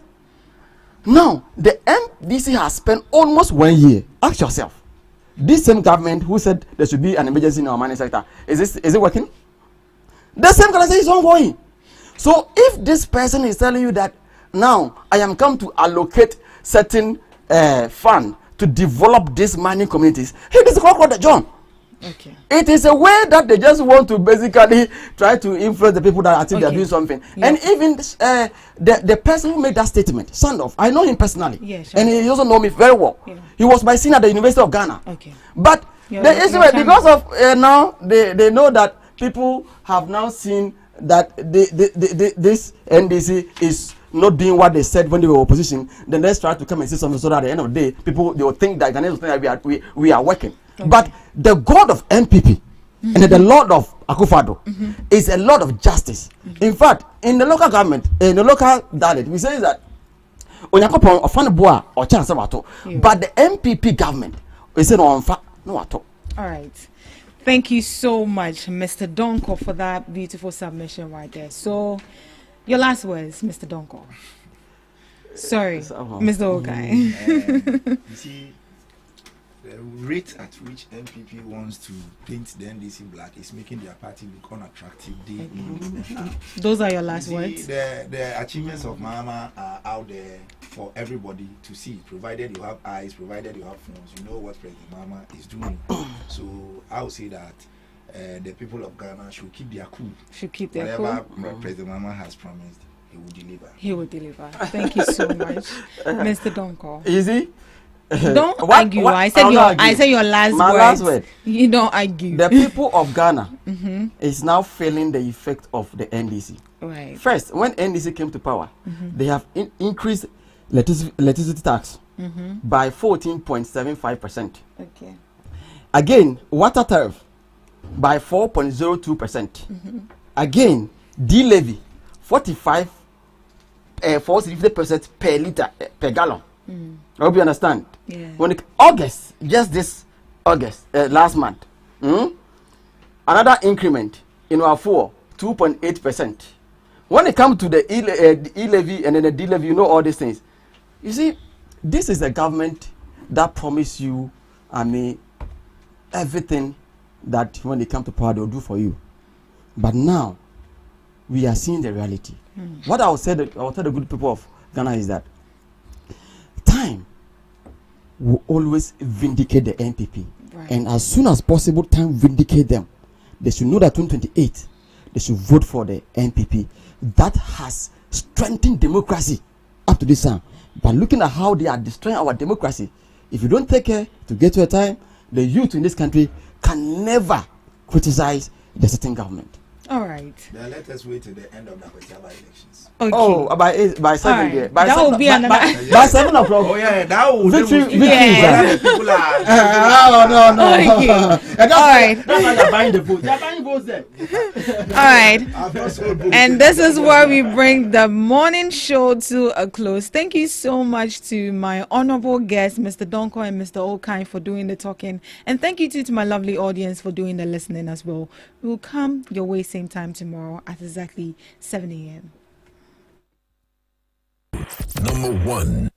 Now, the MDC has spent almost 1 year. Ask yourself, this same government who said there should be an emergency in our mining sector, is it working? The same government is ongoing. So, if this person is telling you that now I am come to allocate certain fund to develop these mining communities, he is the John. Okay. It is a way that they just want to basically try to influence the people that I think they are doing something. Yeah. And even the person who made that statement, Sandoff, I know him personally. Yeah, sure. And he also know me very well. Yeah. He was my senior at the University of Ghana. Okay. But the issue is because of now they know that people have now seen that this NDC is not doing what they said when they were opposition. Then let's try to come and say something so that at the end of the day, people they will think that Ghanaians will think that we are working. Okay. But the God of NPP and then the Lord of Akufado is a Lord of justice. In fact, in the local government, in the local dialect, we say that Onyakopon ofan boa or chance ato, but the MPP government is no ato. All right. Thank you so much, Mr. Donko, for that beautiful submission right there. So, your last words, Mr. Donko. Sorry, Mr. Okai. You see, the rate at which MPP wants to paint the NDC black is making their party look unattractive day in and out. Those are your last words. The achievements of Mama are out there for everybody to see, provided you have eyes, provided you have phones, you know what President Mama is doing. So I would say that the people of Ghana should keep their cool. Whatever President Mama has promised, he will deliver. He will deliver. Thank you so much, Mr. Donko. Easy. Don't argue. I said your last My words. last word. You don't argue. The people of Ghana is now feeling the effect of the NDC. Right. First, when NDC came to power, they have increased electricity tax by 14.75%. Okay. Again, water tariff by 4.02%. Again, D-levy 450% per liter per gallon. I hope you understand. Yeah. When August, just this August, last month, another increment in our 2.8%. When it comes to the E-levy and then the D-levy, you know all these things. You see, this is a government that promise you, everything that when they come to power, they'll do for you. But now, we are seeing the reality. What I will tell the good people of Ghana is that time will always vindicate the NPP. Right. And as soon as possible, time vindicate them. They should know that 2028, they should vote for the NPP. That has strengthened democracy up to this time. But looking at how they are destroying our democracy, if you don't take care to get to a time, the youth in this country can never criticize the sitting government. All right. Then let us wait till the end of the elections. Okay. Oh, by 7 right. there. That will be another. By 7 o'clock. Oh yeah, that will Victory. Yeah. People are. No. Okay. All right. That's why they're buying the vote. They're buying votes there. All right. And this is where we bring the morning show to a close. Thank you so much to my honorable guests, Mr. Donko and Mr. Okai, for doing the talking. And thank you to my lovely audience for doing the listening as well. We'll come your way same time tomorrow at exactly 7 a.m. Number 1.